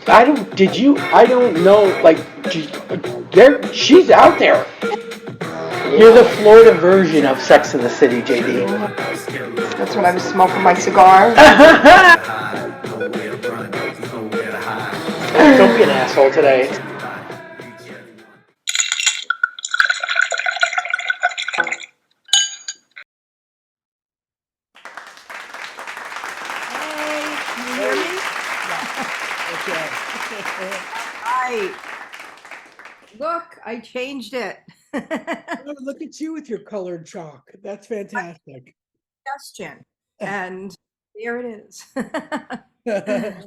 I don't know, like, she's out there. You're the Florida version of Sex in the City, JD. That's when I was smoking my cigar. Don't be an asshole today. Hey, can you hear me? Hi. Look, I changed it. Oh, look at you with your colored chalk. That's fantastic. Suggestion. And there it is. All right,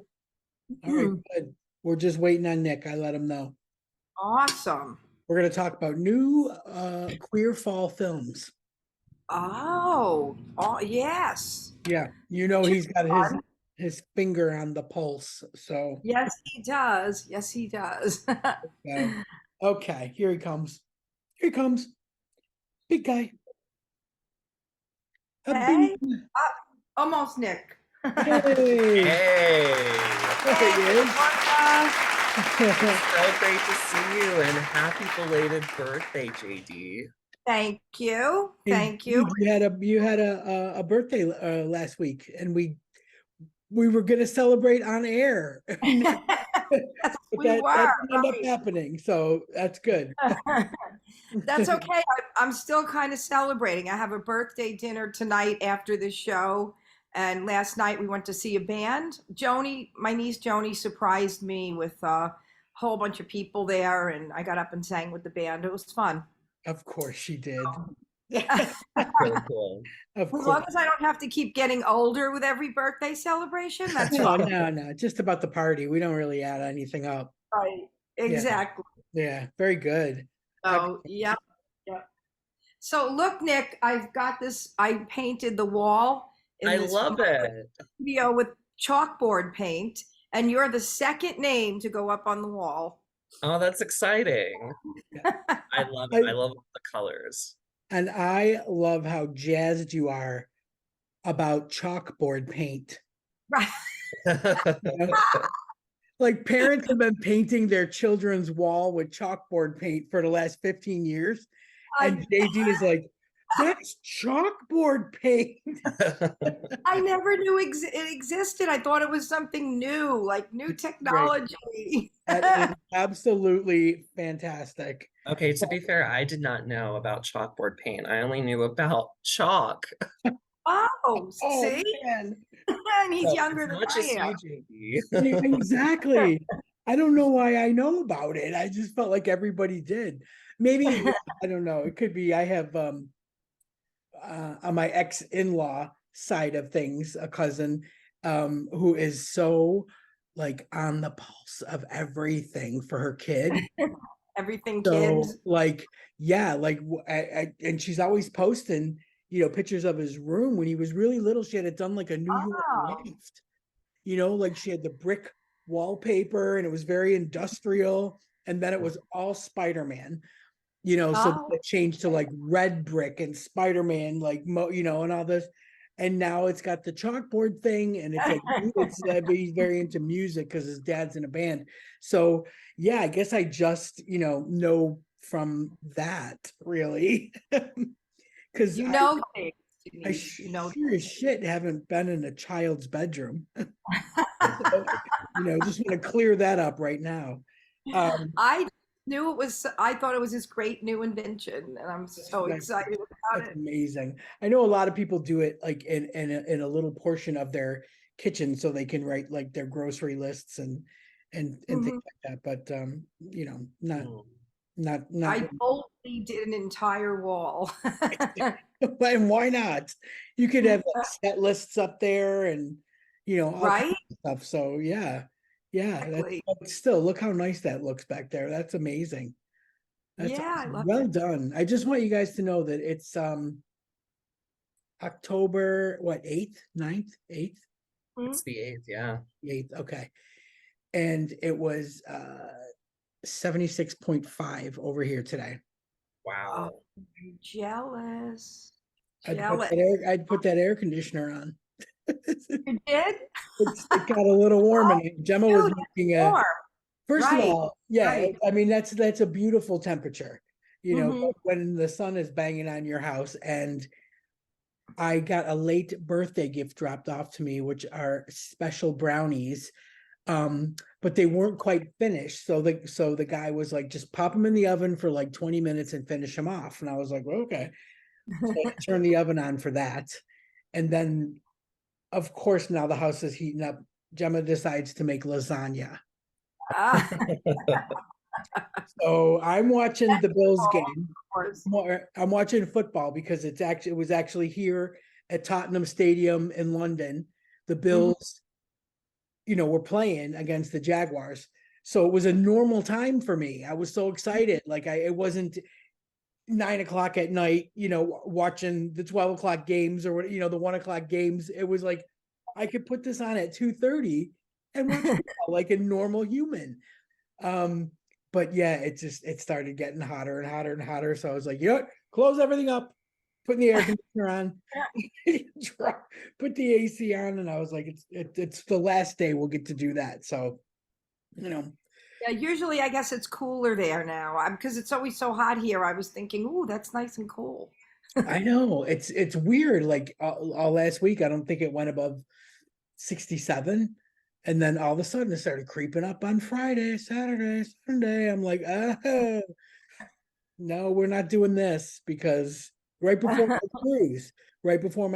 good. We're just waiting on Nick. I let him know. Awesome. We're going to talk about new queer fall films. Oh, yes. Yeah, you know he's got his finger on the pulse. So Yes, he does. Yes, he does. okay, here he comes. Here he comes. Big guy. Hey, almost Nick. Hey. Hey. There he is. So great to see you and happy belated birthday, JD. Thank you. Thank you. You had a birthday last week, and we were going to celebrate on air. That didn't end up happening, so that's good. That's okay. I'm still kind of celebrating. I have a birthday dinner tonight after the show. And last night we went to see a band. Joni, my niece Joni, surprised me with a whole bunch of people there. And I got up and sang with the band. It was fun. Of course she did. Really cool. As long as I don't have to keep getting older with every birthday celebration, that's fine. No. Just about the party. We don't really add anything up. Right. Exactly. Yeah. Very good. So, yeah. So look, Nick, I've got this. I painted the wall I love it. Studio with chalkboard paint, and you're the second name to go up on the wall. Oh, that's exciting. I love it. I love the colors. And I love how jazzed you are about chalkboard paint. Right. Like parents have been painting their children's wall with chalkboard paint for the last 15 years. And JD is like, that's chalkboard paint. I never knew it existed. I thought it was something new, like new technology. That is absolutely fantastic. Okay, to be fair, I did not know about chalkboard paint. I only knew about chalk. Oh, see? Man. And he's younger than I am. Exactly. I don't know why I know about it. I just felt like everybody did. Maybe I don't know. It could be I have on my ex-in-law side of things, a cousin who is so like on the pulse of everything for her kid. Everything So kids. like, yeah, like and she's always posting, pictures of his room when he was really little. She had it done like a New York loft, like she had the brick wallpaper and it was very industrial. And then it was all Spider-Man, so it changed to like red brick and Spider-Man, like, and all this. And now it's got the chalkboard thing and it's like, he's very into music because his dad's in a band. So yeah, I guess I just, know from that really. Because I sure as shit haven't been in a child's bedroom. Just want to clear that up right now. I knew it was. I thought it was this great new invention, and I'm so excited about it. That's amazing. I know a lot of people do it like in a little portion of their kitchen, so they can write like their grocery lists and things like that. But not. I boldly did an entire wall. And why not? You could have like set lists up there and all kinds of stuff. So yeah. That's still look how nice that looks back there. That's amazing. That's I love well done. I just want you guys to know that it's October 8th, 9th, 8th? It's the 8th, yeah. The 8th, okay. And it was 76.5 over here today. Wow. I'm jealous. I'd put that air conditioner on. You did? It got a little warm, and Gemma was Dude, making a. warm. First of Right, all, yeah, right. I mean that's a beautiful temperature, Mhm. when the sun is banging on your house. And I got a late birthday gift dropped off to me, which are special brownies. But they weren't quite finished. So the guy was like, just pop them in the oven for like 20 minutes and finish them off. And I was like, well, okay. So I turn the oven on for that. And then of course now the house is heating up. Gemma decides to make lasagna. Ah, So I'm watching the Bills of game. course. I'm watching football because it was actually here at Tottenham Stadium in London. The Mhm. Bills, were playing against the Jaguars. So it was a normal time for me. I was so excited. Like it wasn't 9 o'clock at night, watching the 12 o'clock games or the 1 o'clock games. It was like I could put this on at 2:30 and watch football like a normal human. Um, but yeah, it started getting hotter and hotter and hotter. So I was like, close everything up, putting the air conditioner on, put the AC on, and I was like, it's the last day we'll get to do that. So, you know, Yeah, usually I guess it's cooler there now because it's always so hot here. I was thinking, ooh, that's nice and cool. I know it's weird. Like all last week, I don't think it went above 67. And then all of a sudden it started creeping up on Friday, Saturday, Sunday. I'm like, oh, no, we're not doing this because right before my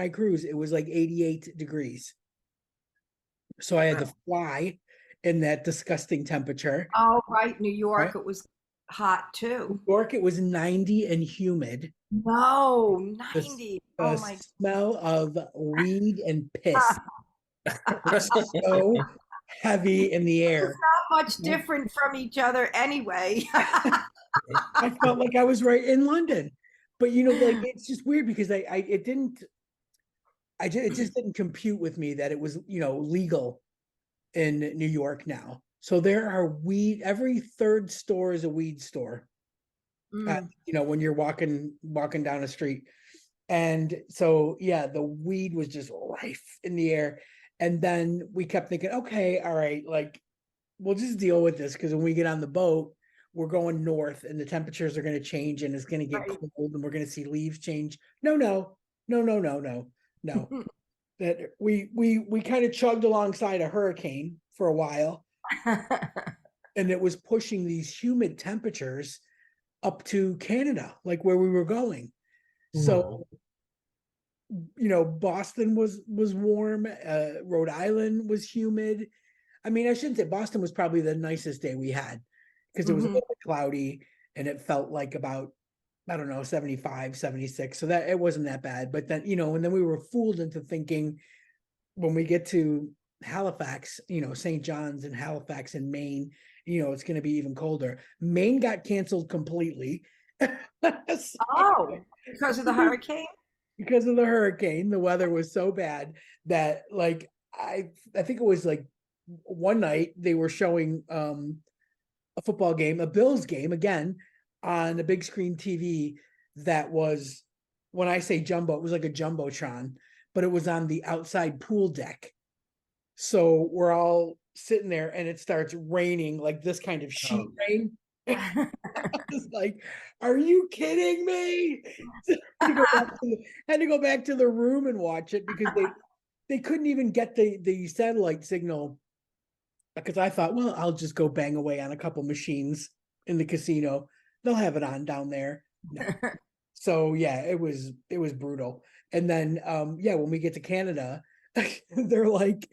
cruise, it was like 88 degrees. So I had to fly in that disgusting temperature. Oh, right. New Right? York, it was hot New too. York, it was 90 and humid. No, The, 90. Oh the my smell of weed and piss God. was so heavy in the It's air. not much different from each other anyway. I felt like I was right in London. But like it's just weird because it just didn't compute with me that it was, legal in New York now. So there are every third store is a weed store. Mm. When you're walking down a street. And so yeah, the weed was just rife in the air. And then we kept thinking, okay, all right, like we'll just deal with this because when we get on the boat, we're going north and the temperatures are going to change and it's going to get Right. cold and we're going to see leaves change. No, no, no, no, no, no, no. That we kind of chugged alongside a hurricane for a while, and it was pushing these humid temperatures up to Canada, like where we were going. Mhm. So, Boston was warm, Rhode Island was humid. I mean, I shouldn't say Boston was probably the nicest day we had because it was a Mhm. little bit cloudy and it felt like about, I don't know, 75, 76. So that it wasn't that bad. But then, and then we were fooled into thinking when we get to Halifax, St. John's and Halifax in Maine, it's going to be even colder. Maine got canceled completely. Oh, because of the hurricane? Because of the hurricane, the weather was so bad that like I think it was like one night they were showing a football game, a Bills game again on a big screen TV that was, when I say jumbo, it was like a jumbotron, but it was on the outside pool deck. So we're all sitting there and it starts raining like this kind of sheet rain. It's like, are you kidding me? Had to go back to the room and watch it because they couldn't even get the satellite signal, because I thought, well, I'll just go bang away on a couple machines in the casino. They'll have it on down there. No. So yeah, it was brutal. And then yeah, when we get to Canada, they're like,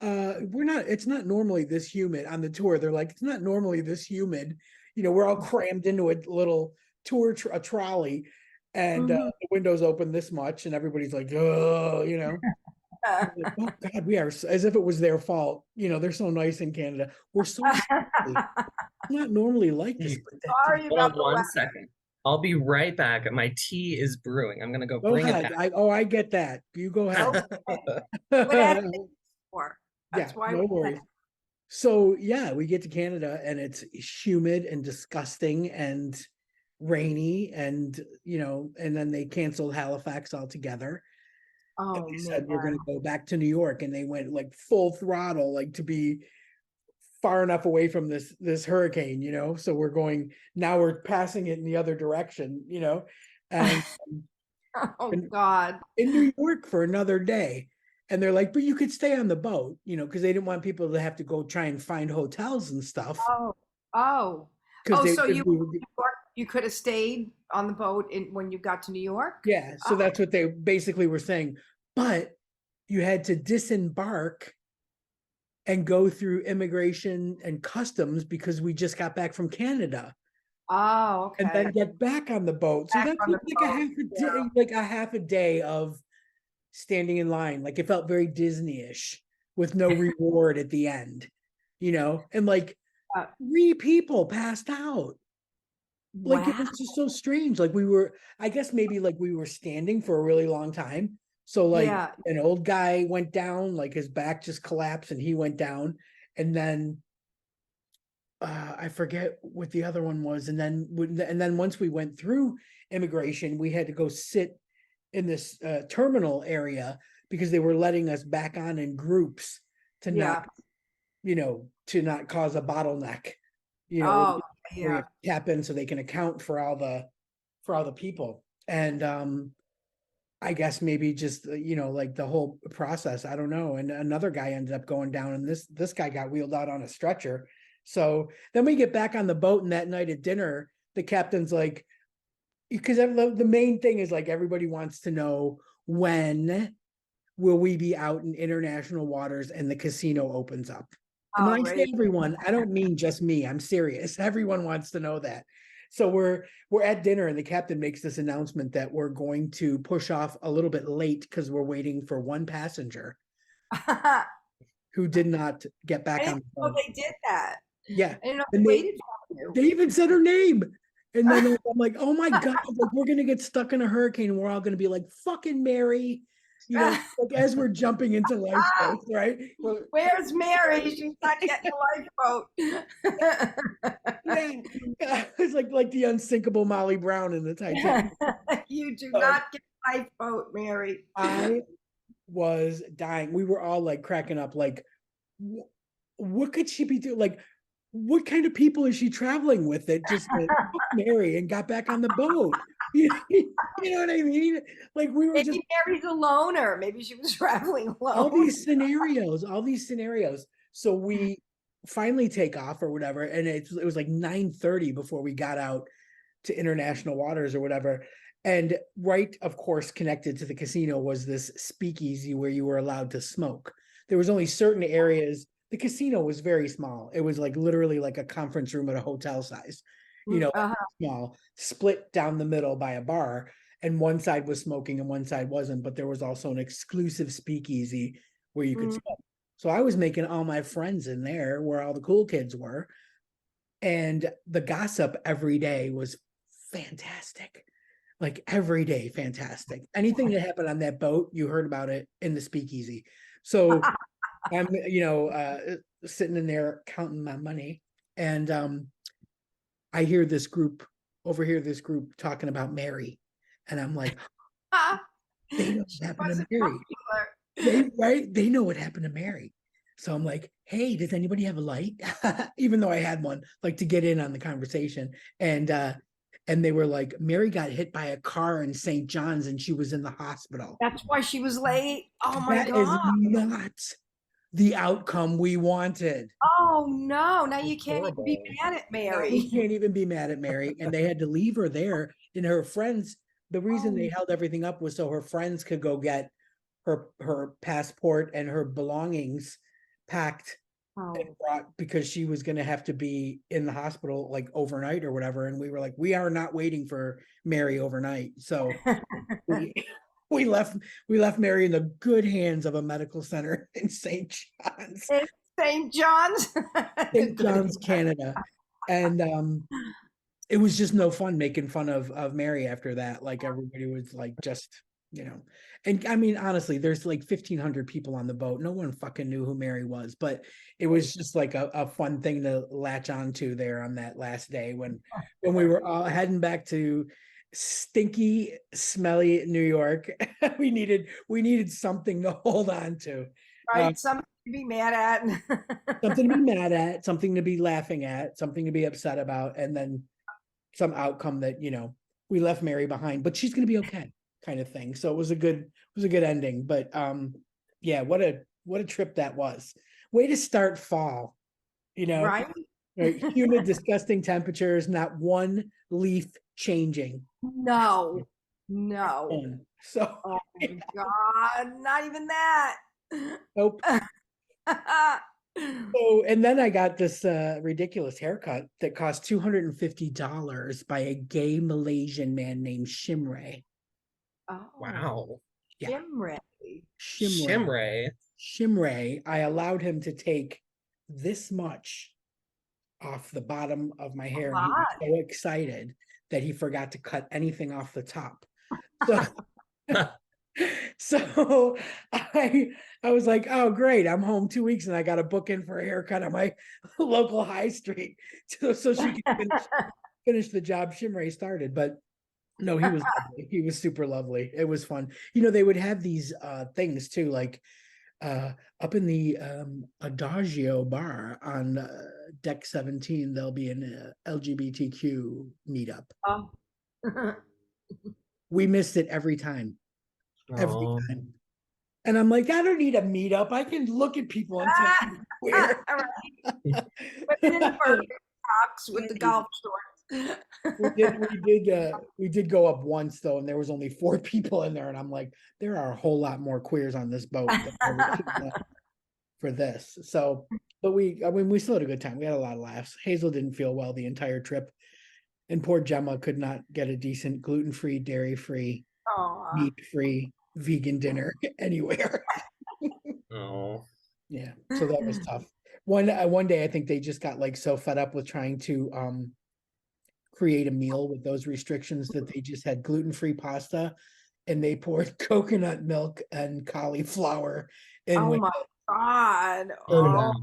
it's not normally this humid on the tour. They're like, it's not normally this humid. We're all crammed into a little a trolley, and Mhm. the windows open this much, and everybody's like, oh. Like, oh God, we are as if it was their fault. They're so nice in Canada. We're so sorry. It's not normally like this, You- but Sorry Hold about on the one weather. second. I'll be right back. My tea is brewing. I'm gonna go go bring it ahead. I get that. You go ahead. Okay. What etiquette for? Yeah, That's why no we worries. So yeah, we get to Canada and it's humid and disgusting and rainy, and and then they canceled Halifax altogether. Oh They man. said we're going to go back to New York, and they went like full throttle, like to be far enough away from this hurricane, so we're passing it in the other direction, and Oh in, God. in New York for another day. And they're like, but you could stay on the boat, because they didn't want people to have to go try and find hotels and stuff. Oh. Oh. Because Oh, they so could you could have stayed on the boat when you got to New York? yeah, so Oh, that's what they basically were saying. But you had to disembark and go through immigration and customs because we just got back from Canada. oh, And then okay. get back on the boat. So Back that's on the like a boat. half a Yeah. day, like a half a day of standing in line. Like it felt very Disney-ish with no reward at the end, and like Uh, 3 people passed out. Like it wow. was just so strange. Like I guess maybe like we were standing for a really long time. So like Yeah. an old guy went down, like his back just collapsed and he went down. And then I forget what the other one was. And then once we went through immigration, we had to go sit in this terminal area because they were letting us back on in groups to Yeah. not cause a bottleneck, Oh, where yeah. you tap in so they can account for all the people. And I guess maybe just like the whole process, I don't know. And another guy ended up going down, and this guy got wheeled out on a stretcher. So then we get back on the boat, and that night at dinner, the captain's like, because the main thing is like everybody wants to know, when will we be out in international waters and the casino opens up. And when Oh, I say right. everyone, I don't mean just me. I'm serious. Everyone wants to know that. So we're at dinner, and the captain makes this announcement that we're going to push off a little bit late because we're waiting for one passenger I who did not get back on didn't the know boat. they did that. Yeah. I didn't know they And waited for you. they even said her name. And then I'm like, oh my God, like we're gonna get stuck in a hurricane, and we're all gonna be like, fucking Mary, like as we're jumping into lifeboats, right? Well, Where's Mary? She's not getting a lifeboat. yeah, it's like the unsinkable Molly Brown in the Titanic. You do So not get a lifeboat, Mary. I was dying. We were all like cracking up, like, what could she be doing? Like, what kind of people is she traveling with that just went, "Fuck Mary," and got back on the boat? You know what I mean? Like we were just Maybe Mary's a loner. Maybe she was traveling all alone. these scenarios. So we finally take off or whatever, and it was like 9:30 before we got out to international waters or whatever. And right, of course, connected to the casino was this speakeasy where you were allowed to smoke. There was only certain areas. The casino was very small. It was like literally like a conference room at a hotel size, Uh-huh. small, split down the middle by a bar. And one side was smoking and one side wasn't, but there was also an exclusive speakeasy where you could Mm. smoke. So I was making all my friends in there where all the cool kids were. And the gossip every day was fantastic. Like every day, fantastic. Anything that happened on that boat, you heard about it in the speakeasy. So I'm, sitting in there counting my money, and I hear this group talking about Mary, and I'm like, they know She what happened to wasn't Mary. popular. They know what happened to Mary. So I'm like, hey, does anybody have a light? Even though I had one, like to get in on the conversation. And they were like, Mary got hit by a car in St. John's and she was in the hospital. That's why she was late. Oh my That is God. not the outcome we wanted. Oh no. Now you can't even be Horrible. mad at Now we Mary. can't even be mad at Mary. And they had to leave her there. And her friends, the reason they Oh, held everything up was so her friends could go get her passport and her belongings packed and oh. brought, because she was going to have to be in the hospital like overnight or whatever. And we were like, we are not waiting for Mary overnight. So we we left Mary in the good hands of a medical center in St. John's, It's St. John's. St. John's, Canada. And it was just no fun making fun of Mary after that. Like everybody was like just, and I mean, honestly, there's like 1,500 people on the boat. No one fucking knew who Mary was, but it was just like a fun thing to latch onto there on that last day when we were all heading back to stinky, smelly New York. we needed something to hold on to. Right? Something to be mad at. Something to be mad at, something to be laughing at, something to be upset about, and then some outcome that, we left Mary behind, but she's gonna be okay, kind of thing. So it was a good ending. But yeah, what a trip that was. Way to start fall, Right? right? Humid, disgusting temperatures, not one leaf changing. No. No. So Oh my God, not even that. nope. So, and then I got this ridiculous haircut that cost $250 by a gay Malaysian man named Shimray. Oh, Wow. Yeah. Shimray. Shimray. Shimray. I allowed him to take this much off the bottom of my hair. And he was so excited that he forgot to cut anything off the top. So, so I was like, oh great, I'm home 2 weeks and I got a book in for a haircut on my local high street, so she can finish the job Shimray started. But no, he was lovely. He was super lovely. It was fun. They would have these things too, like up in the Adagio bar on deck 17, there'll be an LGBTQ meetup. Oh. We missed it every time. Every Oh. time. And I'm like, I don't need a meetup. I can look at people and tell them where. Women in Birkenstocks with the golf shorts. we did go up once though, and there was only 4 people in there, and I'm like, there are a whole lot more queers on this boat than for this. So, but we still had a good time. We had a lot of laughs. Hazel didn't feel well the entire trip, and poor Gemma could not get a decent gluten-free, dairy-free, meat-free, vegan dinner anywhere. Oh. Yeah, so that was tough. One day I think they just got like so fed up with trying to create a meal with those restrictions that they just had gluten-free pasta, and they poured coconut milk and cauliflower in. Oh my God. Oh.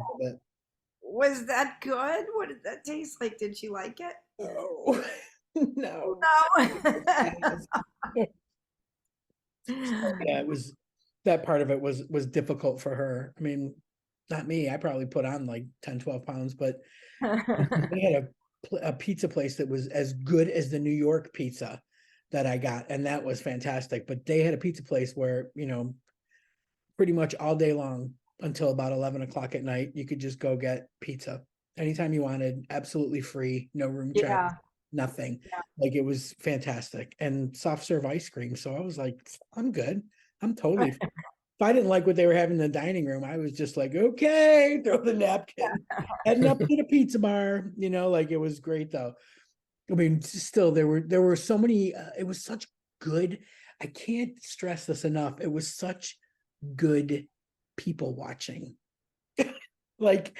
Was that good? What did that taste like? Did she like it? Oh, no. Yeah, it was, that part of it was difficult for her. I mean, not me. I probably put on like 10, 12 pounds, but they had a pizza place that was as good as the New York pizza that I got, and that was fantastic. But they had a pizza place where, pretty much all day long until about 11 o'clock at night, you could just go get pizza anytime you wanted, absolutely free, no room charge, nothing. Like, it was fantastic, and soft serve ice cream. So I was like, I'm good. I'm totally fine. If I didn't like what they were having in the dining room, I was just like, okay, throw the napkin, heading up to the pizza bar. Like, it was great though. I mean, still there were so many. It was such good. I can't stress this enough. It was such good people watching. Like,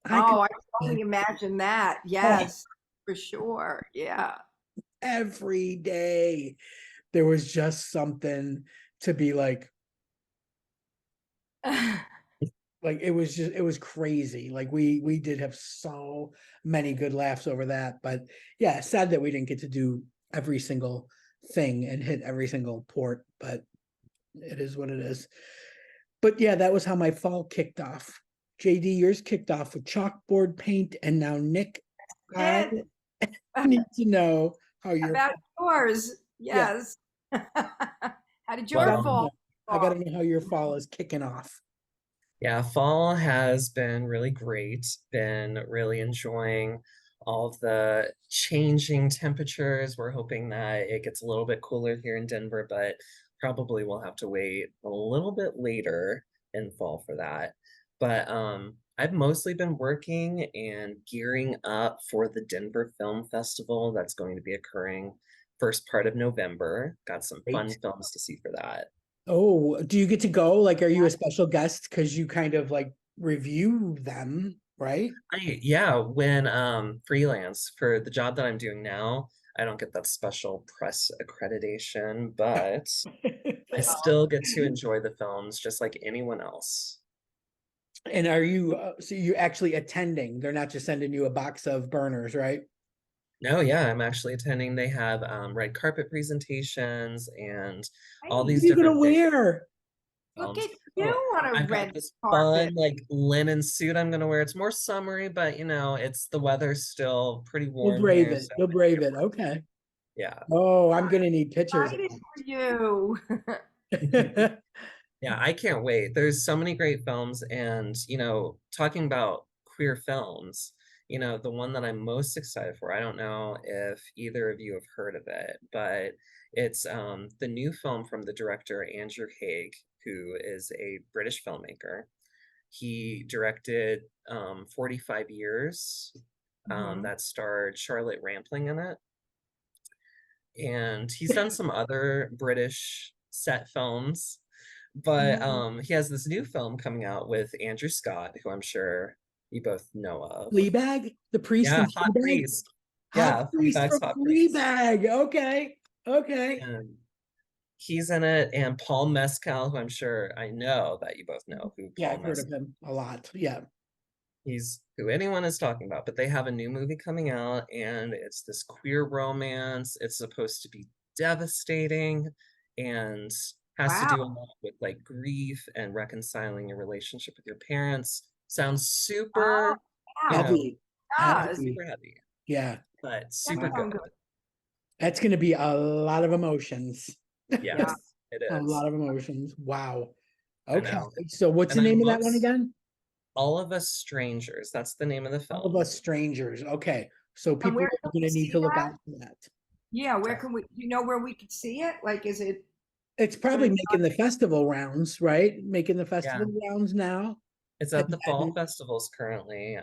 I can only imagine that. Yes, for sure. Yeah. Every day there was just something to be like it was crazy. Like, we did have so many good laughs over that. But yeah, sad that we didn't get to do every single thing and hit every single port, but it is what it is. But yeah, that was how my fall kicked off. JD, yours kicked off with chalkboard paint, and now Nick, I need to know how about yours. Yes. How did your fall? I gotta know how your fall is kicking off. Yeah, fall has been really great. Been really enjoying all of the changing temperatures. We're hoping that it gets a little bit cooler here in Denver, but probably we'll have to wait a little bit later in fall for that. But I've mostly been working and gearing up for the Denver Film Festival that's going to be occurring first part of November. Got some fun films to see for that. Oh, do you get to go? Like, are you a special guest because you kind of like review them, right? Yeah, when freelance for the job that I'm doing now, I don't get that special press accreditation, but I still get to enjoy the films just like anyone else. And are you so you're actually attending? They're not just sending you a box of burners, right? No, yeah, I'm actually attending. They have red carpet presentations and all Hey, What these are you gonna different big wear? look films. at you Oh, on a I've got red this carpet. fun like linen suit I'm gonna wear. It's more summery, but you know, it's the weather's still pretty You'll warm brave here, it. so You'll brave it. Okay. yeah. Oh, I'm gonna need pictures of Excited for you. that. Yeah, I can't wait. There's so many great films, and you know, talking about queer films, you know, the one that I'm most excited for, I don't know if either of you have heard of it, but it's the new film from the director Andrew Haigh, who is a British filmmaker. He directed 45 Years, Mhm. that starred Charlotte Rampling in it. And he's done some other British set films, but he has this new film coming out with Andrew Scott, who I'm sure you both know of. Fleabag? The priest Yeah, from Hot Fleabag? Priest. Hot Yeah, priest Fleabag's from Hot Priest. Fleabag. Okay. Okay. And he's in it, and Paul Mescal, who I'm sure I know that you both know who Yeah, Paul I've heard of Mescal. him a lot. Yeah. He's who anyone is talking about, but they have a new movie coming out, and it's this queer romance. It's supposed to be devastating and has to do a Wow. lot with like grief and reconciling your relationship with your parents. Sounds Oh, super, you wow. know, Heavy. Does. Heavy. super heavy, Yeah. but That super Wow. sounds good. good. That's gonna be a lot of emotions. Yeah. Yes, it A is. lot of emotions. Wow. I Okay. know. So what's And the I'm name of that one most again? All of Us Strangers. That's the name of the All of film. Us Strangers. Okay. So And people where are can we gonna need see to look that? out for that. Yeah, where can we, do you know where we could see it? Like, is it It's gonna probably be on? making the festival rounds, right? Making the Yeah. festival rounds now. It's And at the fall then, festivals currently,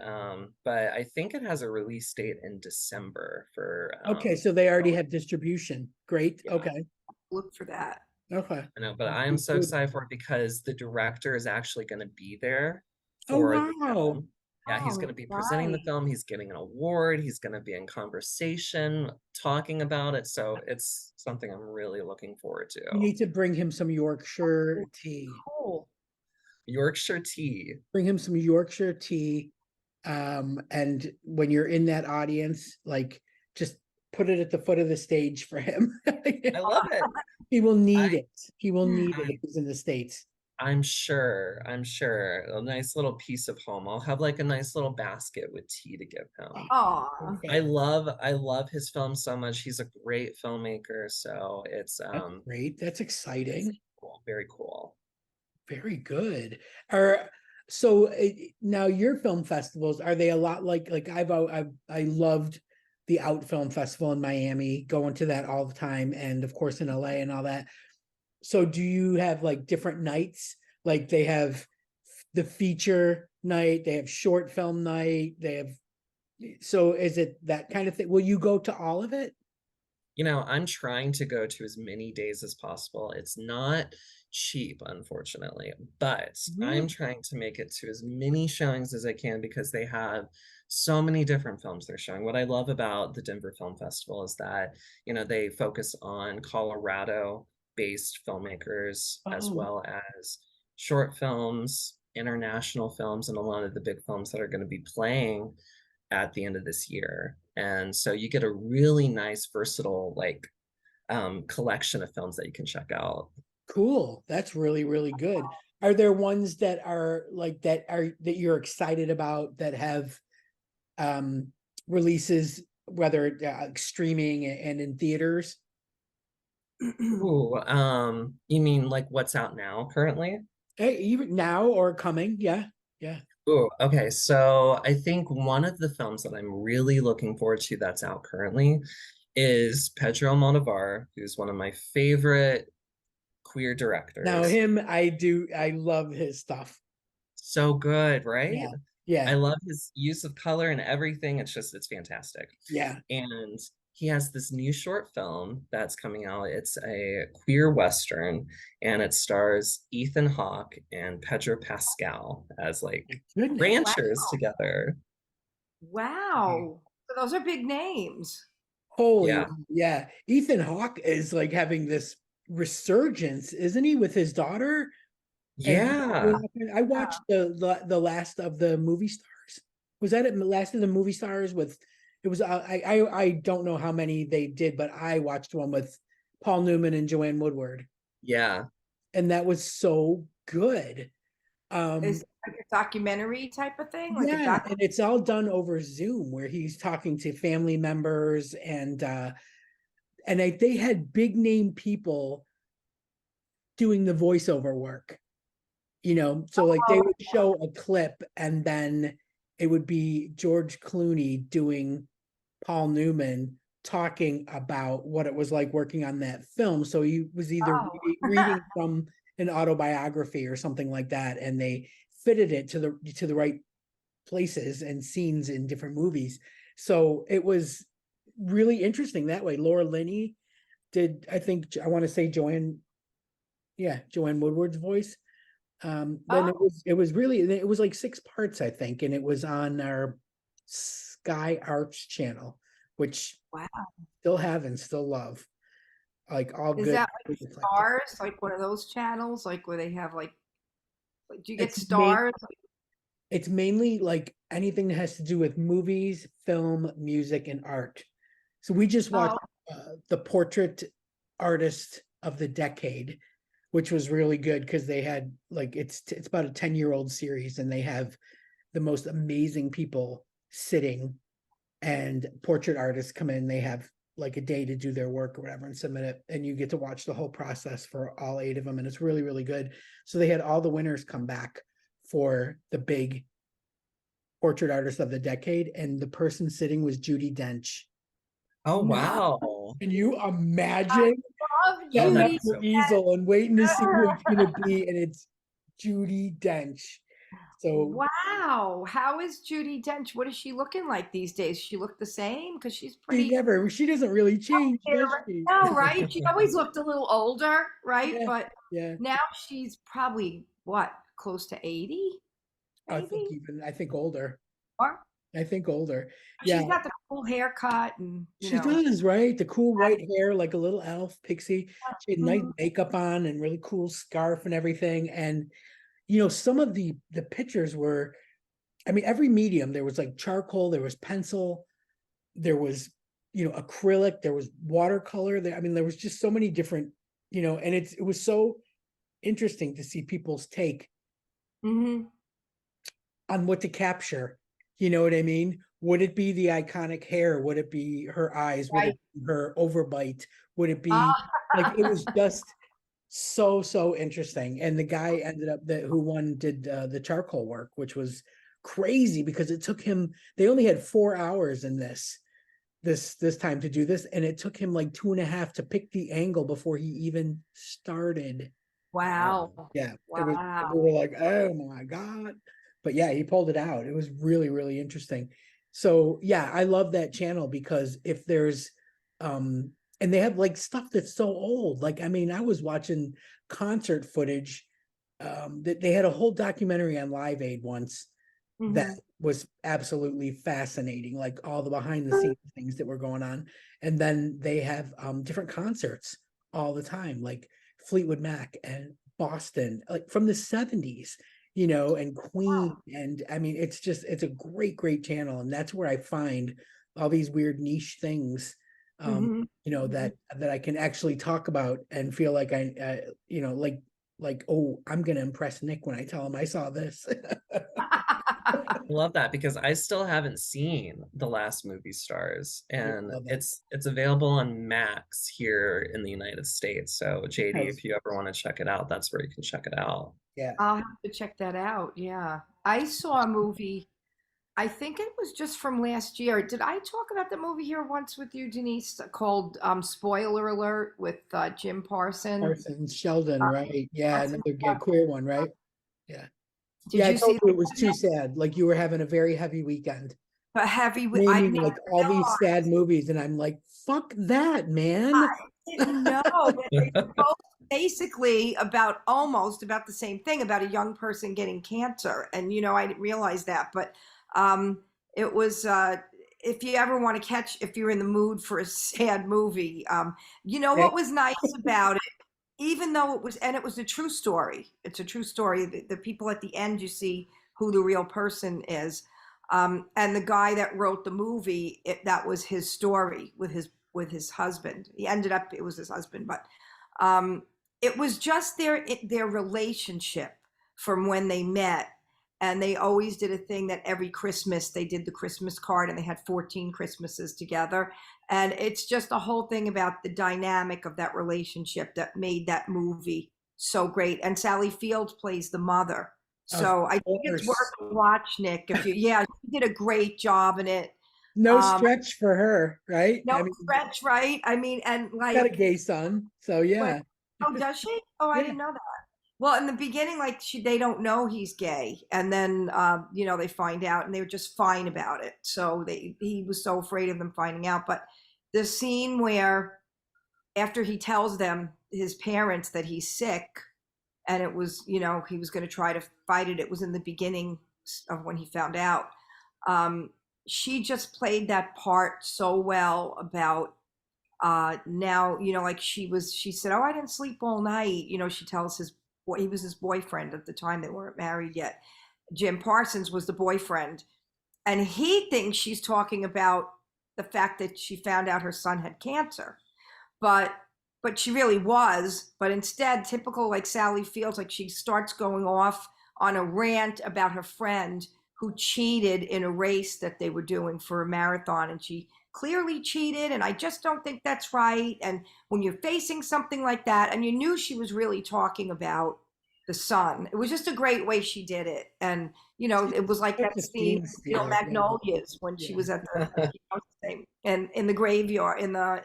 but I think it has a release date in December for okay, so they already oh, have distribution. Great. yeah, Okay. Look for that. Okay. I know, but I am Okay, so good. excited for it because the director is actually going to be there Oh, for the wow. film. Yeah, he's going Oh, to be presenting nice. the film, he's getting an award, he's going to be in conversation talking about it. So it's something I'm really looking forward to. You need to bring him some Yorkshire tea. Cool. Yorkshire tea. Bring him some Yorkshire tea. And when you're in that audience, like just put it at the foot of the stage for him. I love it. He will need I it. He will need it if I he's in the States. I'm sure. I'm sure. A nice little piece of home. I'll have like a nice little basket with tea to give him. Aw. Okay. I love his film so much. He's a great filmmaker, so That's great. That's it's exciting. cool, very cool. Very good. Are so now your film festivals, are they a lot like I loved the Out Film Festival in Miami, going to that all the time, and of course in LA and all that. So do you have like different nights? Like they have the feature night, they have short film night, they have, so is it that kind of thing? Will you go to all of it? You know, I'm trying to go to as many days as possible. It's not cheap, unfortunately, but I'm Really? trying to make it to as many showings as I can because they have so many different films they're showing. What I love about the Denver Film Festival is that, you know, they focus on Colorado-based filmmakers as Oh, well as short films, international films, and a lot of the big films that are going to be playing at the end of this year. And so you get a really nice, versatile, like collection of films that you can check out. cool. That's really, really good. Are there ones that are like that you're excited about that have releases, whether streaming and in theaters? Ooh, you mean like what's out now currently? Hey, even now or coming? Yeah, yeah. Ooh, okay. So I think one of the films that I'm really looking forward to that's out currently is Pedro Almodovar, who's one of my favorite queer Now directors. him, I love his stuff. So good, right? Yeah, I yeah, love his use of color and everything. It's fantastic. yeah. And he has this new short film that's coming out. It's a queer Western, and it stars Ethan Hawke and Pedro Pascal as like Goodness. ranchers together. Wow. So those are big names. Holy, Yeah. yeah. Ethan Hawke is like having this resurgence, isn't he, with his daughter? And Yeah. I watched the last of the movie stars. Was that it? Last of the movie stars with It was I don't know how many they did, but I watched one with Paul Newman and Joanne Woodward, Yeah. and that was so good. Is it like a documentary type of thing? Like a Yeah, doc? and it's all done over Zoom where he's talking to family members and they had big name people doing the voiceover work, so like they Oh, would show a clip and then it would be George Clooney doing Paul Newman talking about what it was like working on that film. So he was either oh. reading from an autobiography or something like that, and they fitted it to the right places and scenes in different movies. So it was really interesting that way. Laura Linney did, I think, I want to say Joanne Woodward's voice. Then Oh, it was really, it was like 6 parts, I think, and it was on our Sky Arts channel, which wow. still have and still love. Like all Is good. that like stars? Like one of those channels? Like where they have like, do you get It's main, stars? it's mainly like anything that has to do with movies, film, music, and art. So we just watched Oh, the portrait artist of the decade, which was really good because they had like it's about a 10-year-old series, and they have the most amazing people sitting, and portrait artists come in. They have like a day to do their work or whatever and submit it, and you get to watch the whole process for all 8 of them, and it's really, really good. So they had all the winners come back for the big portrait artist of the decade, and the person sitting was Judy Dench. Oh, no. wow. Can you I imagine love Oh, setting that'd up Judy. be your so easel and waiting to see who it's going to Dench. be, and it's Judy Dench? So Wow. How is Judy Dench? What is she looking like these days? She look the same? Because she's she pretty. never, she doesn't really change, does she? No, right? She always looked a little older, right? Yeah, But yeah. now she's probably what, close to 80, maybe? I think older. Or I think older. Yeah, she's got the cool haircut and, she does, right? The cool white hair, like a little elf pixie. She had nice Mhm. makeup on and really cool scarf and everything. And some of the pictures were, I mean, every medium. There was like charcoal, there was pencil, there was, acrylic, there was watercolor. There, I mean, there was just so many different, and it was so interesting to see people's take Mhm. on what to capture. You know what I mean? Would it be the iconic hair? Would it be her eyes? Would Right. it be her overbite? Would it be Ah. like it was just so interesting? And the guy ended up that who won did the charcoal work, which was crazy because it took him. They only had 4 hours in this time to do this, and it took him like 2.5 to pick the angle before he even started. Wow. Yeah, it was. We Wow. were like, oh my god! But yeah, he pulled it out. It was really, really interesting. So yeah, I love that channel because if there's, and they have like stuff that's so old. Like, I mean, I was watching concert footage. That they had a whole documentary on Live Aid once that Mhm. was absolutely fascinating, like all the behind the scenes things that were going on. And then they have different concerts all the time, like Fleetwood Mac and Boston, like from the 70s, and Queen. And I mean, it's a great channel. And that's where I find all these weird niche things, Mhm. Mhm. that I can actually talk about and feel like oh, I'm gonna impress Nick when I tell him I saw this. Love that because I still haven't seen The Last Movie Stars, I and love it. it's available on Max here in the United States. So JD, Yes. if you ever want to check it out, that's where you can check it out. Yeah. I'll have to check that out. Yeah. I saw a movie, I think it was just from last year. Did I talk about the movie here once with you, Denise, called Spoiler Alert with Jim Parson? Carson Sheldon, Uh, right? Yeah, Parson. another queer one, right? Yeah. Did Yeah, I you told see you it was too sad. Like you were having a very heavy weekend. the heavy? I Naming didn't like all these sad movies, and I'm like, fuck that, man. know that they were both basically about almost about the same thing about a young person getting cancer. And, I didn't realize that. But it was, if you ever want to if you're in the mood for a sad movie, Yeah. what was nice about it? Even though it was a true story. It's a true story. The people at the end, you see who the real person is. And the guy that wrote the movie, that was his story with his husband. He ended up, it was his husband, but it was just their relationship from when they met. And they always did a thing that every Christmas they did the Christmas card, and they had 14 Christmases together. And it's just a whole thing about the dynamic of that relationship that made that movie so great. And Sally Field plays the mother. So I think it's worth a watch, Nick. If you, yeah, she did a great job in it. No stretch for her, right? No stretch, right? I mean, and like, got a gay son, so yeah. Oh, does she? Oh, I didn't know that. Well, in the beginning, like they don't know he's gay, and then they find out, and they were just fine about it. So he was so afraid of them finding out. But the scene where after he tells them, his parents, that he's sick, and it was, he was going to try to fight it. It was in the beginning of when he found out. She just played that part so well about now, like she said, oh, I didn't sleep all night. She tells he was his boyfriend at the time. They weren't married yet. Jim Parsons was the boyfriend. And he thinks she's talking about the fact that she found out her son had cancer. But she really was. But instead, typical like Sally Fields, like she starts going off on a rant about her friend who cheated in a race that they were doing for a marathon. And she clearly cheated, and I just don't think that's right. And when you're facing something like that, and you knew she was really talking about the son, it was just a great way she did it. And it was like that scene in Magnolias when she was at the and in the graveyard in the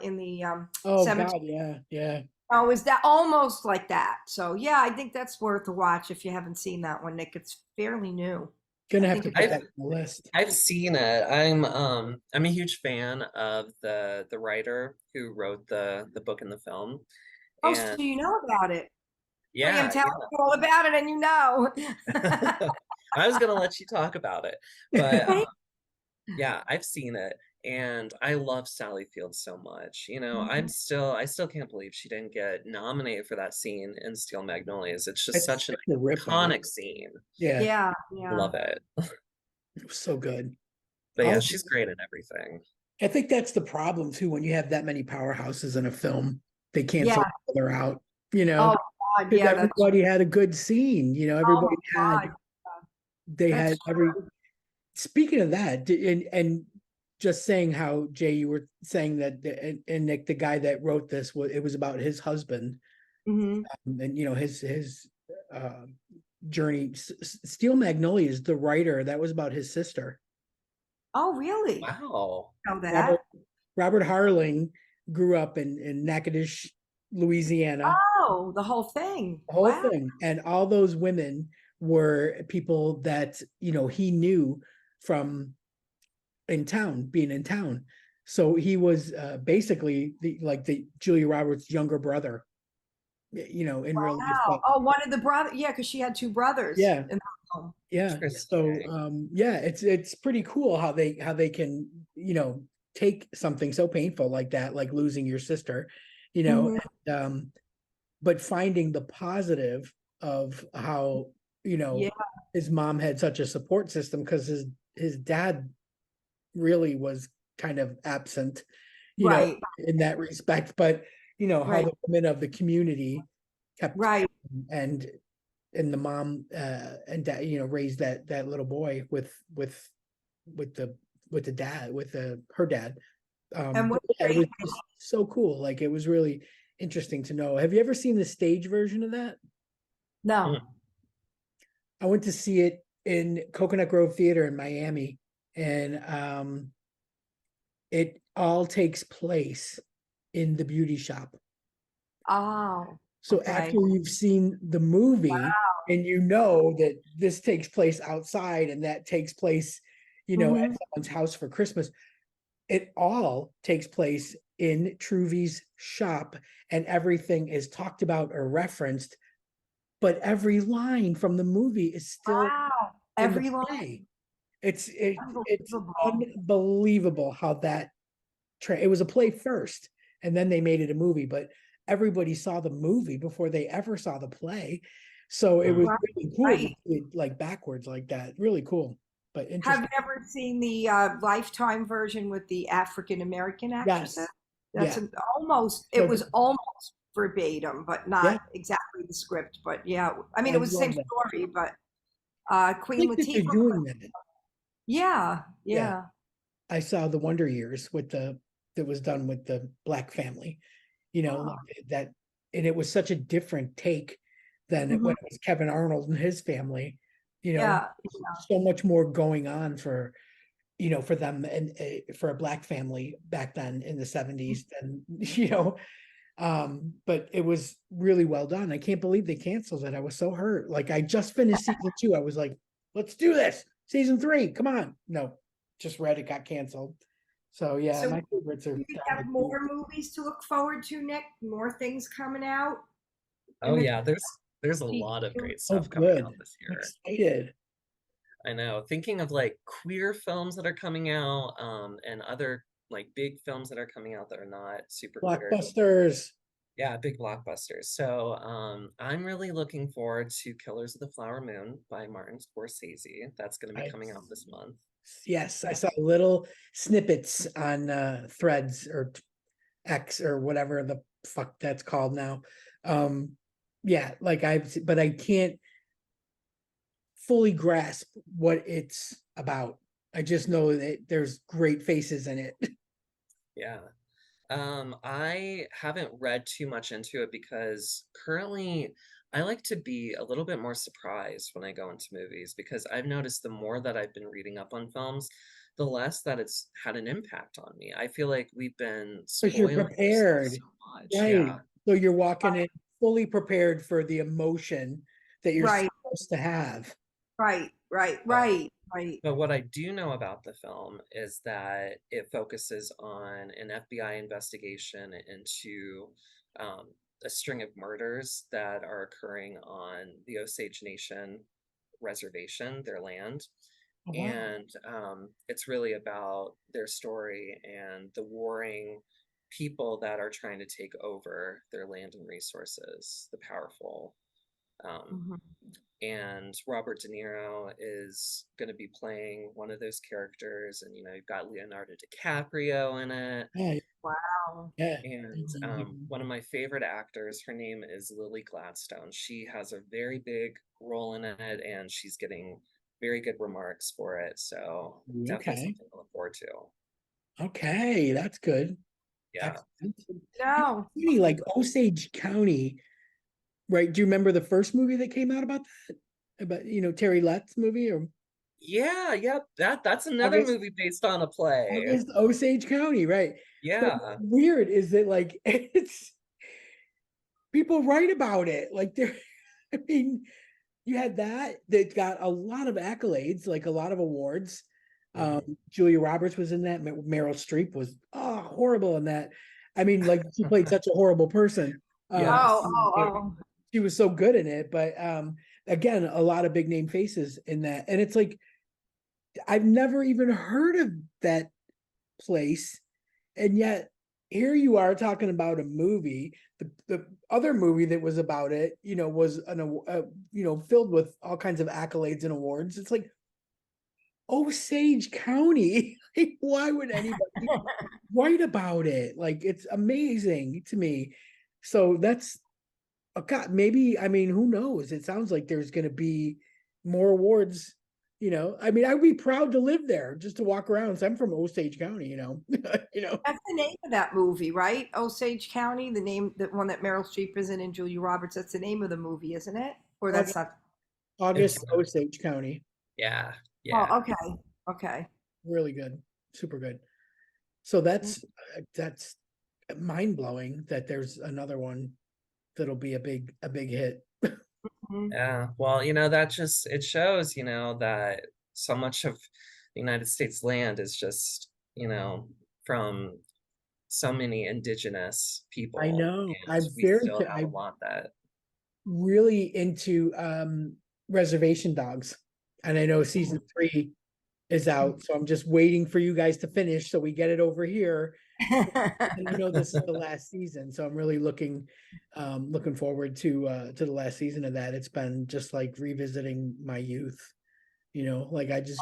cemetery. God, yeah. Oh, is that almost like that? So yeah, I think that's worth a watch if you haven't seen that one, Nick. It's fairly new. Gonna have to put that on the list. I've seen it. I'm a huge fan of the writer who wrote the book and the film. Oh, so you know about it? Yeah, I'm telling you all about it, and you know. I was gonna let you talk about it, but yeah, I've seen it, and I love Sally Field so much. I still can't believe she didn't get nominated for that scene in Steel Magnolias. It's just such an iconic scene. Yeah. Love it. It was so good. But yeah, she's great in everything. I think that's the problem too, when you have that many powerhouses in a film, they cancel each other out. Oh, God, yeah, everybody had a good scene. Everybody had Speaking of that, and just saying how, Jay, you were saying that, and Nick, the guy that wrote this, it was about his husband, and his journey. Steel Magnolias, the writer, that was about his sister. Oh, really? Wow. Know that? Robert Harling grew up in Natchitoches, Louisiana. Oh, the whole thing. The whole thing. And all those women were people that, he knew from being in town. So he was basically the Julia Roberts' younger brother, in real life. Oh, one of the brothers. Yeah, because she had two brothers. Yeah. Yeah. So it's pretty cool how they can, take something so painful like that, like losing your sister, and, but finding the positive of how, his mom had such a support system, because his dad really was kind of absent, in that respect. But how the women of the community kept and the mom and dad, raised that little boy with her dad. It was just so cool. Like, it was really interesting to know. Have you ever seen the stage version of that? No. I went to see it in Coconut Grove Theater in Miami, and it all takes place in the beauty shop. Oh. So after you've seen the movie, and that this takes place outside, and that takes place, at someone's house for Christmas, it all takes place in Truvy's shop, and everything is talked about or referenced, but every line from the movie is still every line. It's unbelievable how that it was a play first, and then they made it a movie, but everybody saw the movie before they ever saw the play. So it was really cool to see it, like, backwards like that. Really cool. but Have interesting. you ever seen the Lifetime version with the African American actresses? Yes. That's Yeah. it So was almost verbatim, but yeah, not exactly the script. But yeah, I mean, I it was the same love that. story, but I Queen like that they're Latifah. doing that. Yeah, Yeah. yeah. I saw the Wonder Years with that was done with the black family, Oh, like that, and it was such a different take than when mhm. it was Kevin Arnold and his family, you know, Yeah, so much more going on for, for them and for a black family back then in the 70s than, but it was really well done. I can't believe they canceled it. I was so hurt. Like I just finished season 2. I was like, let's do this. Season 3, come on. No, just read it got canceled. So yeah, so my favorites are you have more movies to look forward to, Nick? More things coming out in Oh the yeah, there's a lot of 2022? great oh stuff coming good. out this I'm year. excited. I know. Thinking of like queer films that are coming out, and other like big films that are coming out that are not super queer. Blockbusters. Yeah, big blockbusters. So, I'm really looking forward to Killers of the Flower Moon by Martin Scorsese. That's going to be I coming out this month. yes, I saw little snippets on threads or X or whatever the fuck that's called now. Yeah, like but I can't fully grasp what it's about. I just know that there's great faces in it. Yeah. I haven't read too much into it because currently I like to be a little bit more surprised when I go into movies because I've noticed the more that I've been reading up on films, the less that it's had an impact on me. I feel like we've been Because you're spoiling ourselves prepared, so much. right? Yeah. So you're walking in fully prepared for the emotion that you're Right, supposed to have. right, right, But right, right. But what I do know about the film is that it focuses on an FBI investigation into um, a string of murders that are occurring on the Osage Nation reservation, their land. Oh, wow. And it's really about their story and the warring people that are trying to take over their land and resources, the powerful. Um, Mhm. and Robert De Niro is going to be playing one of those characters, and you've got Leonardo DiCaprio in it, Yeah, Wow. yeah. and one of my favorite actors, her name is Lily Gladstone. She has a very big role in it, and she's getting very good remarks for it. So definitely Okay. something to look forward to. Okay, that's good. Yeah. Excellent. No. Funny, like Osage County, right? Do you remember the first movie that came out about that? About, Terry Letts movie or Yeah, yep. That's another August, movie based on a play. August Osage County, right? But what's Yeah. weird is that like it's people write about it. Like there, I mean, you had that got a lot of accolades, like a lot of awards. Mhm. Julia Roberts was in that. Meryl Streep was horrible in that. I mean, like she played such a horrible person. Oh, Yes. oh, But oh. she was so good in it. But again, a lot of big name faces in that, and it's like I've never even heard of that place, and yet here you are talking about a movie. The other movie that was about it, was filled with all kinds of accolades and awards. It's like Osage County. Like, why would anybody write about it? Like, it's amazing to me. So that's God. Maybe I mean, who knows? It sounds like there's going to be more awards. I mean, I would be proud to live there just to walk around. So I'm from Osage County. That's the name of that movie, right? Osage County, the name, the one that Meryl Streep is in and Julia Roberts. That's the name of the movie, isn't it? Or that's August, not. August It's Osage County. yeah, yeah. Oh, okay. Okay. Really good, super good. So that's mind blowing that there's another one that'll be a big hit. Mhm. Yeah, well, that just it shows, that so much of the United States land is just, from so many indigenous I people, know. and we still have a I'm lot that. really into reservation dogs, and I know season 3 is out, so I'm just waiting for you guys to finish so we get it over here. And I know this is the last season, so I'm really looking forward to the last season of that. It's been just like revisiting my youth. You know, like I just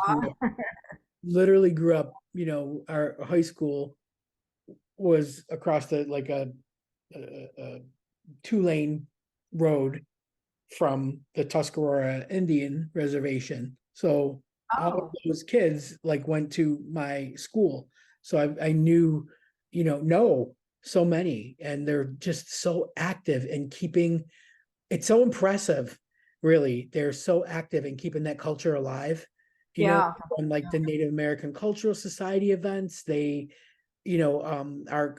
literally grew up, you know, our high school was across the like a 2-lane road from the Tuscarora Indian Reservation. So all of Oh, those kids like went to my school. So I knew, know so many, and they're just so active in keeping it's so impressive, really. They're so active in keeping that culture alive. yeah. On like the Native American Cultural Society events, they are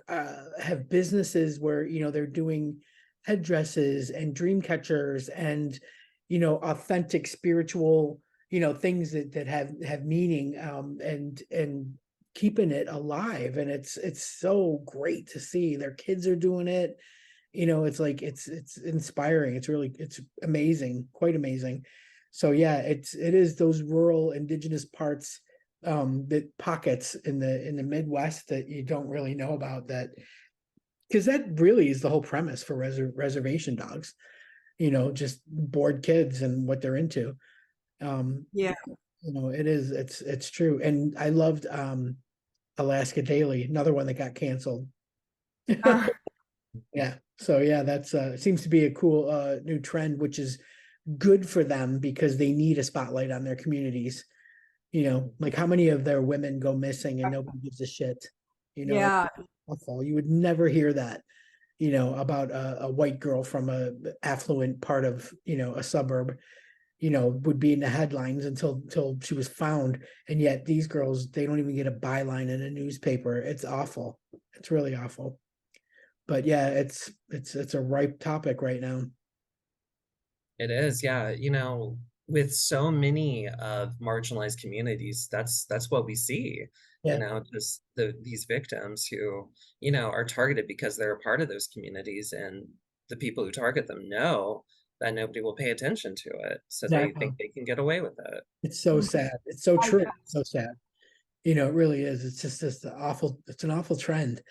have businesses where they're doing headdresses and dream catchers and authentic spiritual things that have meaning, and keeping it alive. And it's so great to see their kids are doing it. It's like it's inspiring. It's amazing, quite amazing. So yeah, it is those rural indigenous parts, that pockets in the Midwest that you don't really know about, that because that really is the whole premise for reservation dogs, just bored kids and what they're into. Yeah. It's true. And I loved Alaska Daily, another one that got canceled. Uh, Yeah. So yeah, that's seems to be a cool new trend, which is good for them because they need a spotlight on their communities. Like how many of their women go missing and nobody gives a shit. It's yeah. awful. You would never hear that, about a white girl from a affluent part of, a suburb, would be in the headlines until she was found. And yet these girls, they don't even get a byline in a newspaper. It's awful. It's really awful. But yeah, it's a ripe topic right now. It is, yeah. With so many of marginalized communities, that's what we see. Yeah, Just these victims who, are targeted because they're a part of those communities, and the people who target them know that nobody will pay attention to it, so they exactly. think they can get away with it. It's so sad. It's so true. It's so sad. It really is. It's just awful. It's an awful trend.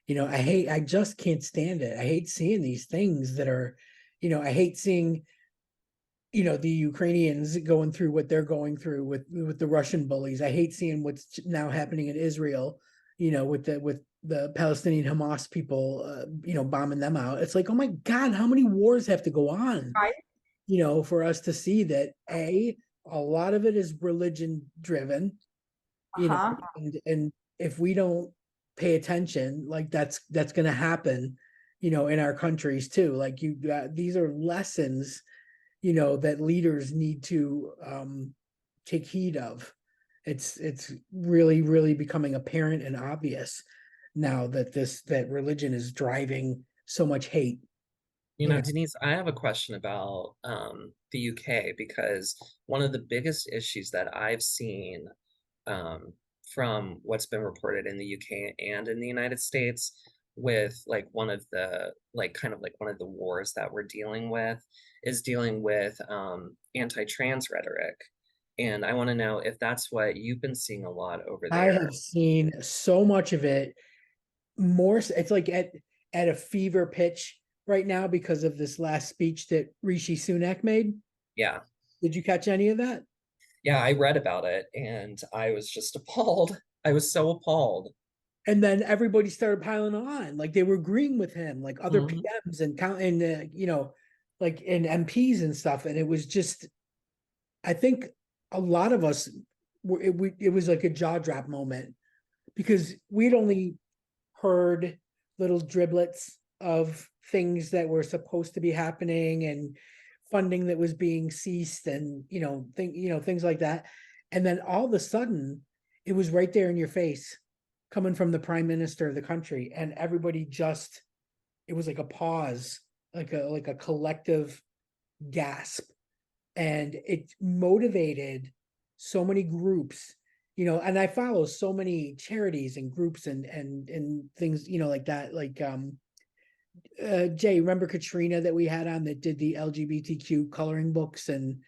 I just can't stand it. I hate seeing these things that are, I hate seeing, the Ukrainians going through what they're going through with the Russian bullies. I hate seeing what's now happening in Israel, with the Palestinian Hamas people, bombing them out. It's like, oh my God, how many wars have to go on, Right. for us to see that a lot of it is religion driven, Uh-huh. and if we don't pay attention, like that's going to happen, in our countries too. Like these are lessons, that leaders need to take heed of. It's really, really becoming apparent and obvious now that religion is driving so much hate. Denise, I have a question about the UK, because one of the biggest issues that I've seen, um, from what's been reported in the UK and in the United States, with like one of the like kind of like one of the wars that we're dealing with, is dealing with anti-trans rhetoric. And I want to know if that's what you've been seeing a lot over I there. have seen so much of it. It's like at a fever pitch right now because of this last speech that Rishi Sunak made. Yeah. Did you catch any of that? Yeah, I read about it and I was just appalled. I was so appalled. And then everybody started piling on, like they were agreeing with him, like other Mhm. PMs and like in MPs and stuff. And it was just, I think a lot of us it was like a jaw drop moment because we'd only heard little driblets of things that were supposed to be happening and funding that was being ceased and things like that. And then all of a sudden it was right there in your face, coming from the prime minister of the country, and everybody just, it was like a pause, like a collective gasp. And it motivated so many groups, and I follow so many charities and groups and things, like that. Like Jay, remember Katrina that we had on that did the LGBTQ coloring books and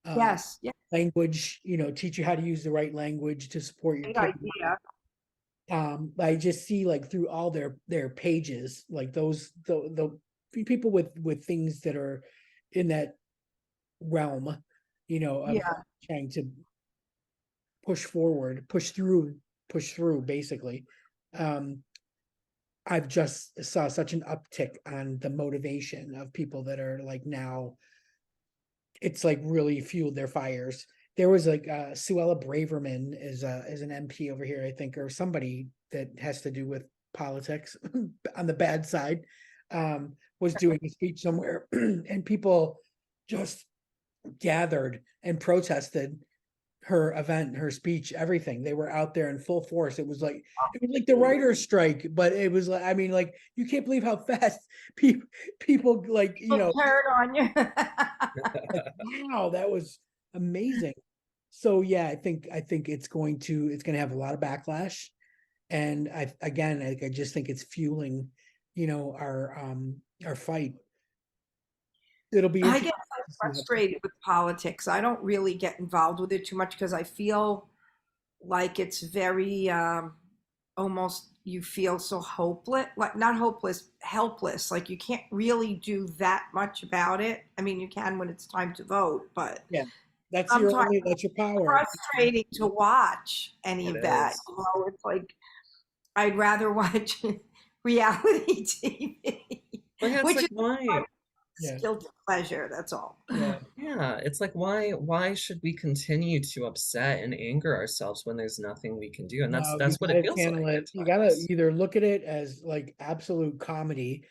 Yes. Yeah. language, teach you how to use the right language to support your Great kids. idea. I just see like through all their pages, like the people with things that are in that realm, of Yeah. trying to push forward, push through basically. I've just saw such an uptick on the motivation of people that are like now, it's like really fueled their fires. There was like Suella Braverman is an MP over here, I think, or somebody that has to do with politics on the bad side, was doing a speech somewhere and people just gathered and protested her event, her speech, everything. They were out there in full force. It was like the writer's strike, but it was like, I mean, like, you can't believe how fast people like, you know, Turn on you. like, wow, that was amazing. So yeah, I think it's going to have a lot of backlash. And I just think it's fueling, you know, our fight. It'll be I get interesting so to see how- frustrated with politics. I don't really get involved with it too much because I feel like it's very almost, you feel so hopeless, like not hopeless, helpless. Like you can't really do that much about it. I mean, you can when it's time to vote, but yeah, that's sometimes that's your power. frustrating to watch any It of that. is. You know, it's like I'd rather watch reality TV, Like, it's which like, is why? Yeah. guilty pleasure. That's all. Yeah. Yeah, it's like, why should we continue to upset and anger ourselves when there's nothing we can do? And No, that's you what it gotta feels channel like it. at You gotta times. either look at it as like absolute comedy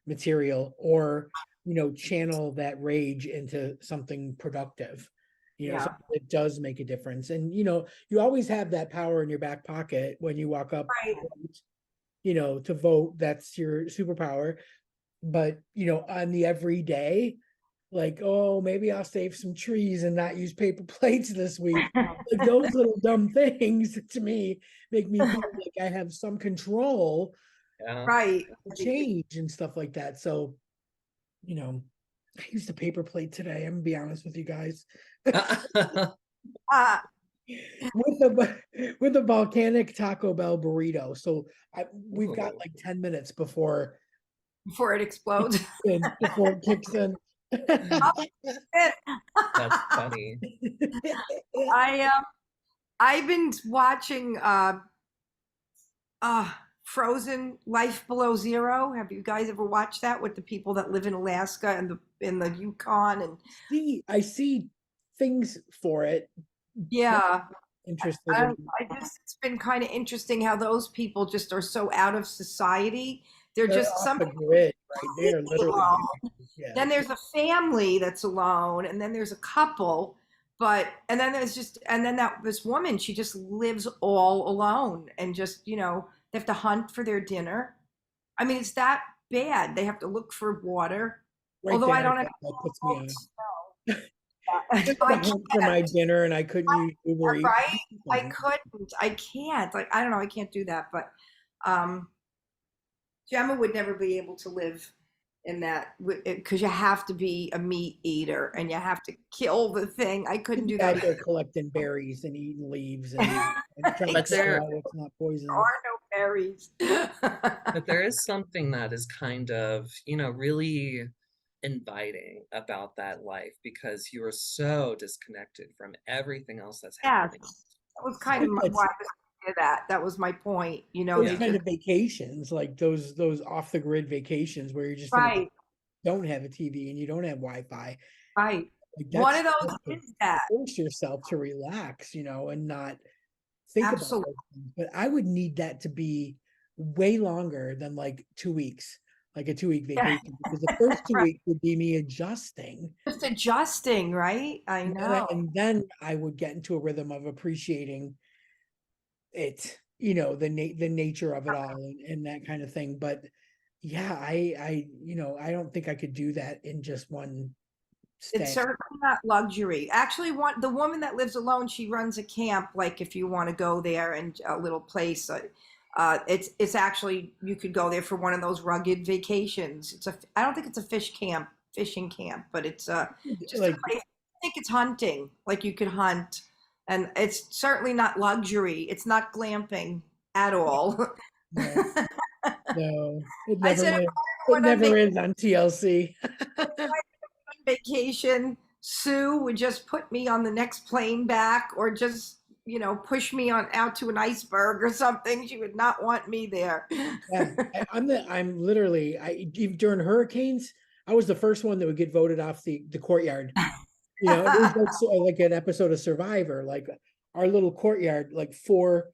material, or, you know, channel that rage into something productive. You know, Yeah. something that does make a difference. And, you know, you always have that power in your back pocket when you walk up, Right. you know, to vote. That's your superpower. But, you know, on the everyday, like, oh, maybe I'll save some trees and not use paper plates this week. Like those little dumb things to me make me feel like I have some control Yeah. Right. to change and stuff like that. So, you know, I used a paper plate today. I'm gonna be honest with you guys. Uh, With the volcanic Taco Bell burrito. So we've got Ooh. like 10 minutes before before it explodes. it kicks in. That's funny. I've been watching Frozen Life Below Zero. Have you guys ever watched that with the people that live in Alaska and the Yukon and I see things for it. yeah. Interested I, in I just it's been kind of interesting how those people just are so out of society. They're they're just off some the grid, right? They are literally alone. yeah. Then there's a family that's alone, and then there's a couple, and then there's just and then that this woman, she just lives all alone and just, you know, they have to hunt for their dinner. I mean, it's that bad. They have to look for water. Right Although I there, don't have that puts me on. I Just to hunt for my dinner, and I couldn't use Uber Eats. right? I couldn't. I can't. Like I don't know. I can't do that. But Gemma would never be able to live in that because you have to be a meat eater and you have to kill the thing. I couldn't do Out that. there collecting berries and eating leaves and trying But to figure there- out what's not poison. There are no berries. But there is something that is kind of, you know, really inviting about that life because you are so disconnected from everything else that's Yeah, happening. that was kind of why I was thinking of that. That was my point. You know, Those they kind just of vacations, like those off the grid vacations where you're just right, don't have a TV and you don't have Wi-Fi. right. Like One of that's those supposed to is that. force yourself to relax, you know, and not think about Absolutely. those things. But I would need that to be way longer than like 2 weeks, like a 2-week vacation, because the first 2 weeks would be me adjusting. Just adjusting, right? I know. And then I would get into a rhythm of appreciating it, you know, the nature of it all and that kind of thing. But yeah, you know, I don't think I could do that in just one stay. It's certainly not luxury. Actually, the woman that lives alone, she runs a camp. Like if you want to go there and a little place, it's actually you could go there for one of those rugged vacations. I don't think it's a fishing camp, but it's just like a place. I think it's hunting. Like you could hunt, and it's certainly not luxury. It's not glamping at all. no, it I never said, is. "When It I'm never is on TLC. vacation, Sue would just put me on the next plane back, or just, push me on out to an iceberg or something. She would not want me there. Yeah, I'm literally, during hurricanes, I was the first one that would get voted off the courtyard. It was like, like an episode of Survivor, like our little courtyard, like four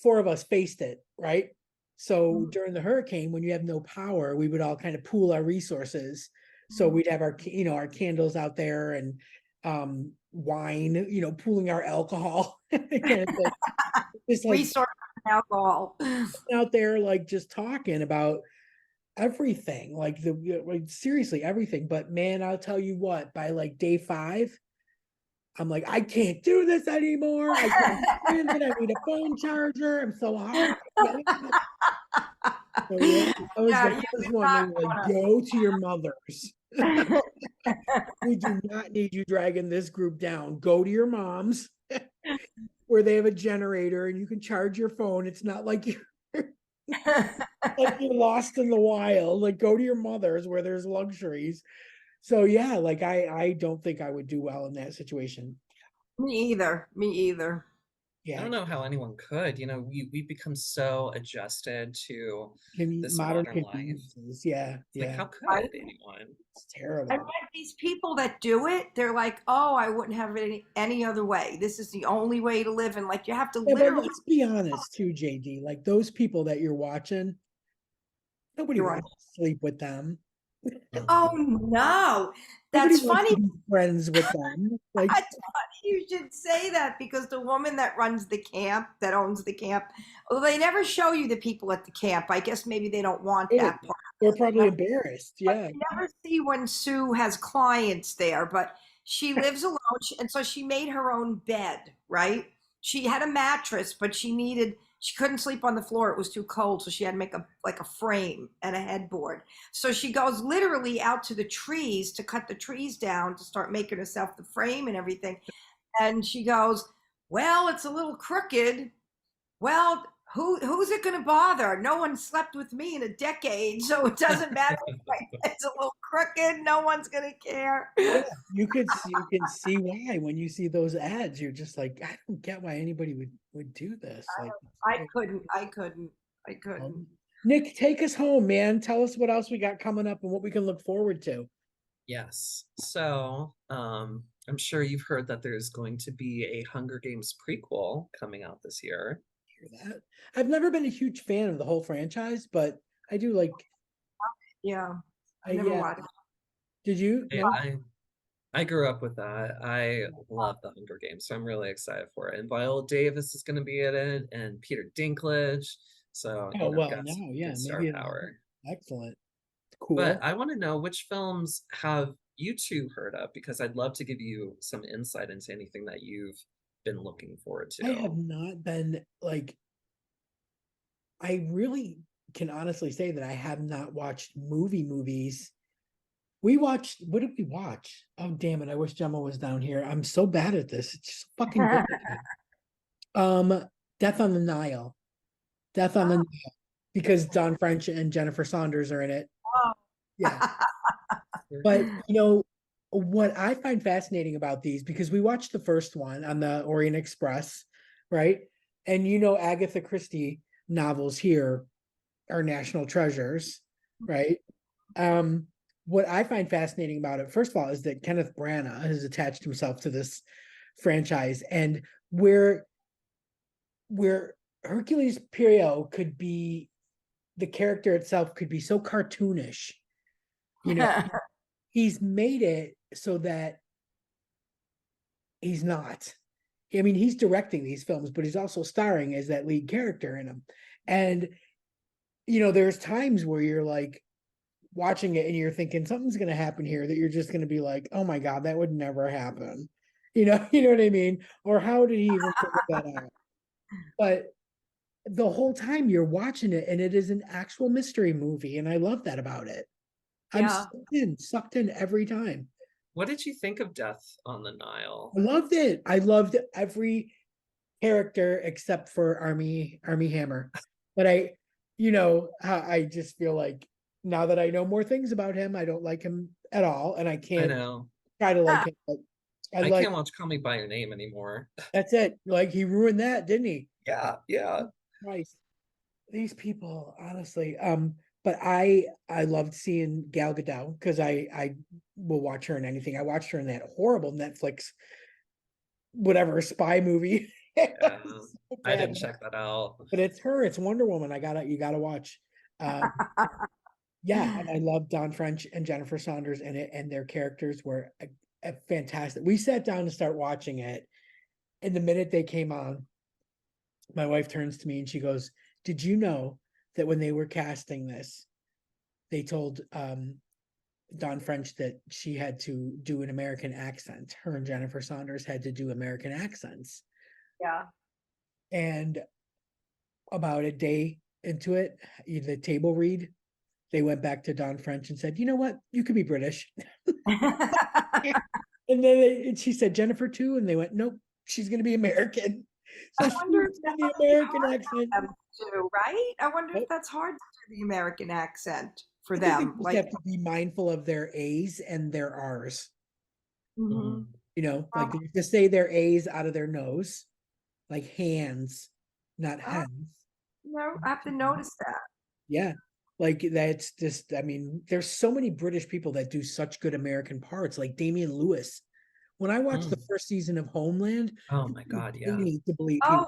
of us faced it, right? So during the hurricane, when you have no power, we would all kind of pool our resources. So we'd have our candles out there, and wine, pooling our alcohol. Kind of like, just like Resource alcohol. out there, like just talking about everything, like seriously everything. But man, I'll tell you what, by like day 5, I'm like, I can't do this anymore. I can't stand it. I need a phone charger. I'm so hard. So yeah, I was Yeah, the you first do one. They not were like, wanna- go to your mother's. We do not need you dragging this group down. Go to your mom's where they have a generator and you can charge your phone. It's not like you're like you're lost in the wild. Like, go to your mother's where there's luxuries. So yeah, like I don't think I would do well in that situation. Me either. Me either. I Yeah, don't know how anyone could. We've become so adjusted to this modern modern life. conveniences. Yeah, Like, yeah, how could anyone? it's terrible. And then these people that do it, they're like, "Oh, I wouldn't have it any other way. This is the only way to live." And like, you have to Yeah, but literally. let's be honest too, JD. Like those people that you're watching, nobody You're right. wants to sleep with them. Oh no, Nobody that's wants funny. to be friends with them. Like, That's funny you should say that, because the woman that runs the camp, that owns the camp, well, they never show you the people at the camp. I guess maybe they don't want that part. they're probably embarrassed. But Yeah. you never see when Sue has clients there, but she lives alone. And so she made her own bed, right? She had a mattress, but she couldn't sleep on the floor. It was too cold. So she had to make a frame and a headboard. So she goes literally out to the trees to cut the trees down to start making herself the frame and everything. And she goes, "Well, it's a little crooked. Well, who's it going to bother? No one slept with me in a decade, so it doesn't matter if my bed's a little crooked. No one's going to care." Yeah, you can see why when you see those ads. You're just like, I don't get why anybody would do this. Like, I couldn't. Nick, take us home, man. Tell us what else we got coming up and what we can look forward to. Yes. So, I'm sure you've heard that there's going to be a Hunger Games prequel coming out this year. Hear that? I've never been a huge fan of the whole franchise, but I do like. Yeah, I never Yeah. watched. Did you? I, No? I grew up with that. I love the Hunger Games, so I'm really excited for it. And Viola Davis is going to be in it, and Peter Dinklage. So, Oh well, got now, some yeah, good star maybe. power. Excellent. Cool. But I want to know, which films have you two heard of? Because I'd love to give you some insight into anything that you've been looking forward to. I have not been like. I really can honestly say that I have not watched movies. We watched. What did we watch? Oh damn it! I wish Gemma was down here. I'm so bad at this. It's just fucking good. Death on the Nile. Death on the Nile, because Don French and Jennifer Saunders are in it. Oh. Yeah. But what I find fascinating about these, because we watched the first one on the Orient Express, right? And Agatha Christie novels here are national treasures, right? What I find fascinating about it, first of all, is that Kenneth Branagh has attached himself to this franchise, and where Hercules Poirot could be, the character itself could be so cartoonish, he's made it so that he's not. I mean, he's directing these films, but he's also starring as that lead character in them. And there's times where you're like watching it and you're thinking something's going to happen here that you're just going to be like, oh my God, that would never happen. You know what I mean? Or how did he even figure that out? But the whole time you're watching it, and it is an actual mystery movie, and I love that about it. I'm sucked in every time. What did you think of Death on the Nile? I loved it. I loved every character except for Army Hammer. But I just feel like now that I know more things about him, I don't like him at all, and I I can't know. try to like him, but I I like can't watch Call Me by Your Name anymore. that's it. Like he ruined that, didn't he? Yeah, yeah. Nice. These people, honestly. But I loved seeing Gal Gadot because I will watch her in anything. I watched her in that horrible Netflix whatever spy movie. Yeah. So I bad. didn't check that out. But it's her, it's Wonder Woman. You gotta watch. Yeah, and I love Don French and Jennifer Saunders in it, and their characters were fantastic. We sat down to start watching it, and the minute they came on, my wife turns to me and she goes, "Did you know that when they were casting this, they told Don French that she had to do an American accent? Her and Jennifer Saunders had to do American accents." Yeah. And about a day into it, the table read, they went back to Don French and said, "You know what? You could be British." And then and she said, "Jennifer too?" And they went, "Nope, she's going to be American." So I she's wonder if doing that the must be American hard accent. for them to do, right? I wonder Yep. if that's hard to do the American accent for I think they them. just Like, have to be mindful of their A's and their R's. mhm. You know, like Oh, they just say their A's out of their nose, like hands, not oh, hens. no, I have to notice that. Yeah. Like that's just, I mean, there's so many British people that do such good American parts, like Damian Lewis. When I watched the Mm. first season of Homeland, Oh you my couldn't God, pay yeah. me to believe he Oh,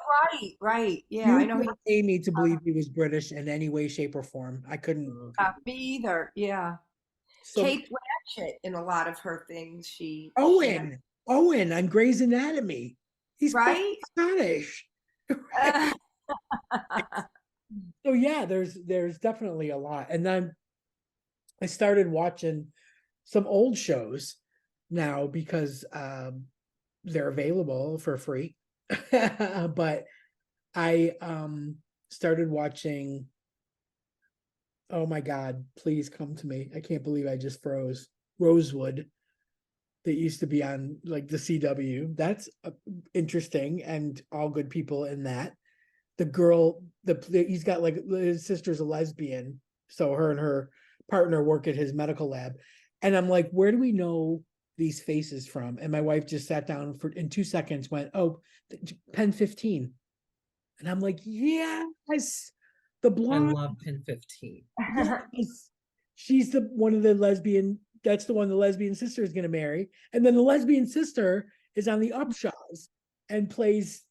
right. Yeah, I you know he. couldn't pay me to believe he was British in any way, shape, or form. I couldn't. Mm. Me either. Yeah, So Kate Blanchett in a lot of her things. She had Owen on Grey's Anatomy. He's fucking right. Scottish. Uh, So yeah, there's definitely a lot. And then I started watching some old shows now because they're available for free. But I started watching, oh my God, please come to me. I can't believe I just froze. Rosewood, that used to be on like the CW. That's interesting, and all good people in that. The girl, he's got like his sister's a lesbian, so her and her partner work at his medical lab, and I'm like, where do we know these faces from? And my wife just sat down for in 2 seconds, went, "Oh, Pen 15," and I'm like, yes, the I blonde, love Pin 15. yes, she's the one of the lesbian. That's the one the lesbian sister is going to marry, and then the lesbian sister is on the Upshaws and plays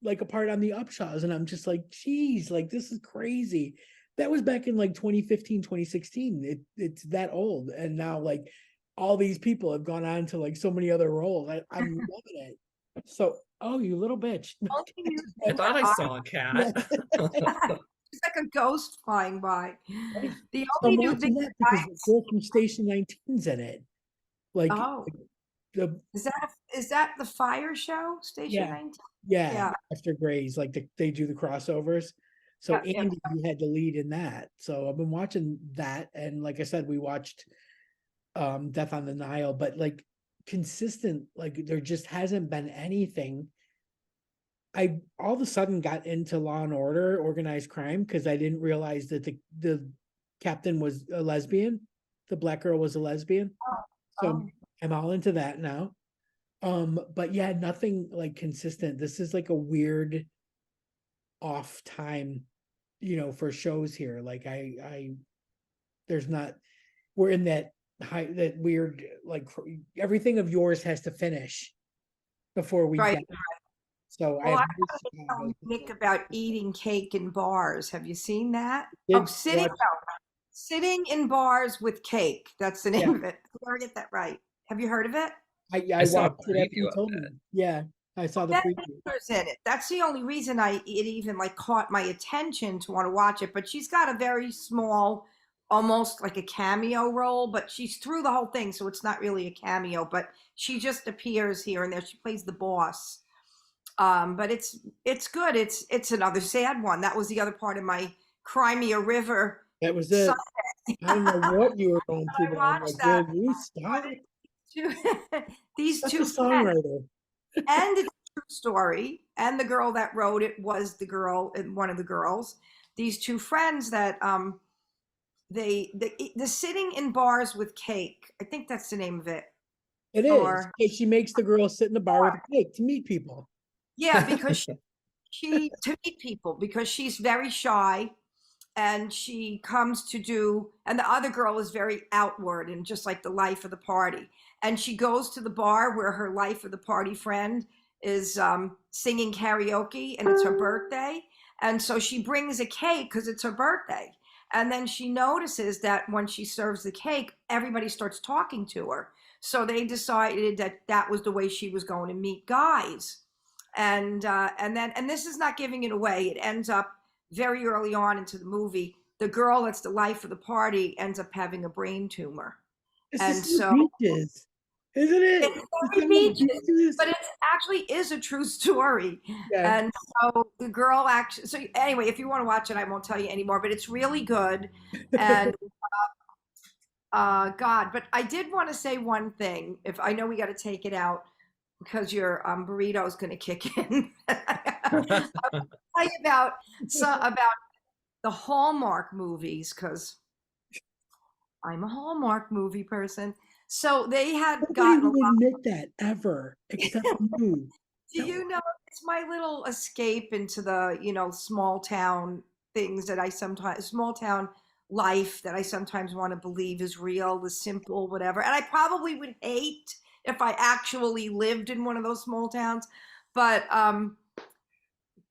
like a part on the Upshaws, and I'm just like, geez, like this is crazy. That was back in like 2015, 2016. It's that old, and now like all these people have gone on to like so many other roles. I'm loving it. So, oh, you little bitch. Only knew I thought I that saw a cat. it's like a ghost flying by. The So I'm only new thing watching that because the I girl from Station 19's in it. Like oh, the is that the fire show, Station yeah, 19? yeah, Yeah, after Grey's, like they do the crossovers. So yeah. Andy, he had the lead in that. So I've been watching that, and like I said, we watched Death on the Nile, but like consistent, like there just hasn't been anything. I all of a sudden got into Law and Order, organized crime, because I didn't realize that the captain was a lesbian, the black girl was a lesbian. So Oh, I'm all into that now. But yeah, nothing like consistent. This is like a weird off time, for shows here. Like there's not, we're in that that weird, like everything of yours has to finish before we right. get. So I Well, have I no gotta tell Chicago. Nick about eating cake in bars. Have you seen that? Oh, Did watch, sitting in bars with cake. That's the yeah, name of it. I never get that right. Have you heard of it? I I saw a watched it after you preview of told me. it. Yeah, I saw the Bette preview. Midler's in it. That's the only reason it even like caught my attention to want to watch it. But she's got a very small, almost like a cameo role, but she's through the whole thing, so it's not really a cameo. But she just appears here and there. She plays the boss. But it's good. It's another sad one. That was the other part of my Crimea River That was Sunday. it. I don't know what you were going through, I but I'm like, watched will that. you stop? Two, these That's a two friends, songwriter. and it's a true story. And the girl that wrote it was the girl, one of the girls. These two friends that the sitting in bars with cake. I think that's the name of it. It is. Or 'Cause she makes the girl sit in the bar with a cake to meet people. yeah, because she to meet people because she's very shy and she comes to do and the other girl is very outward and just like the life of the party and she goes to the bar where her life of the party friend is singing karaoke and it's her birthday and so she brings a cake because it's her birthday and then she notices that when she serves the cake everybody starts talking to her so they decided that that was the way she was going to meet guys and this is not giving it away it ends up very early on into the movie, the girl that's the life of the party ends up having a brain tumor. It's And just so beaches, isn't it? it's It's very on the beaches, beaches. but it actually is a true story. Yeah. And so the girl actually, so anyway, if you want to watch it, I won't tell you anymore, but it's really good. And God, but I did want to say one thing. If I know we got to take it out because your burrito is going to kick in. I'll tell you about the Hallmark movies because I'm a Hallmark movie person. So they had Nobody gotten a would lot. admit that ever, except you. Do you know it's my little escape into the, small town things that I sometimes small town life that I sometimes want to believe is real, the simple, whatever. And I probably would hate if I actually lived in one of those small towns. But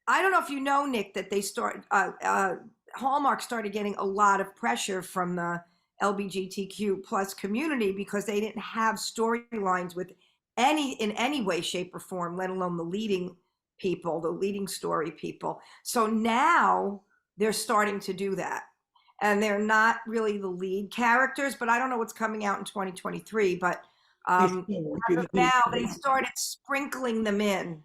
I don't know if you know, Nick, that Hallmark started getting a lot of pressure from the LGBTQ plus community because they didn't have storylines with in any way, shape, or form, let alone the leading people, the leading story people. So now they're starting to do that. And they're not really the lead characters, but I don't know what's coming out in 2023. But They as still won't be of the lead. now, they started sprinkling them in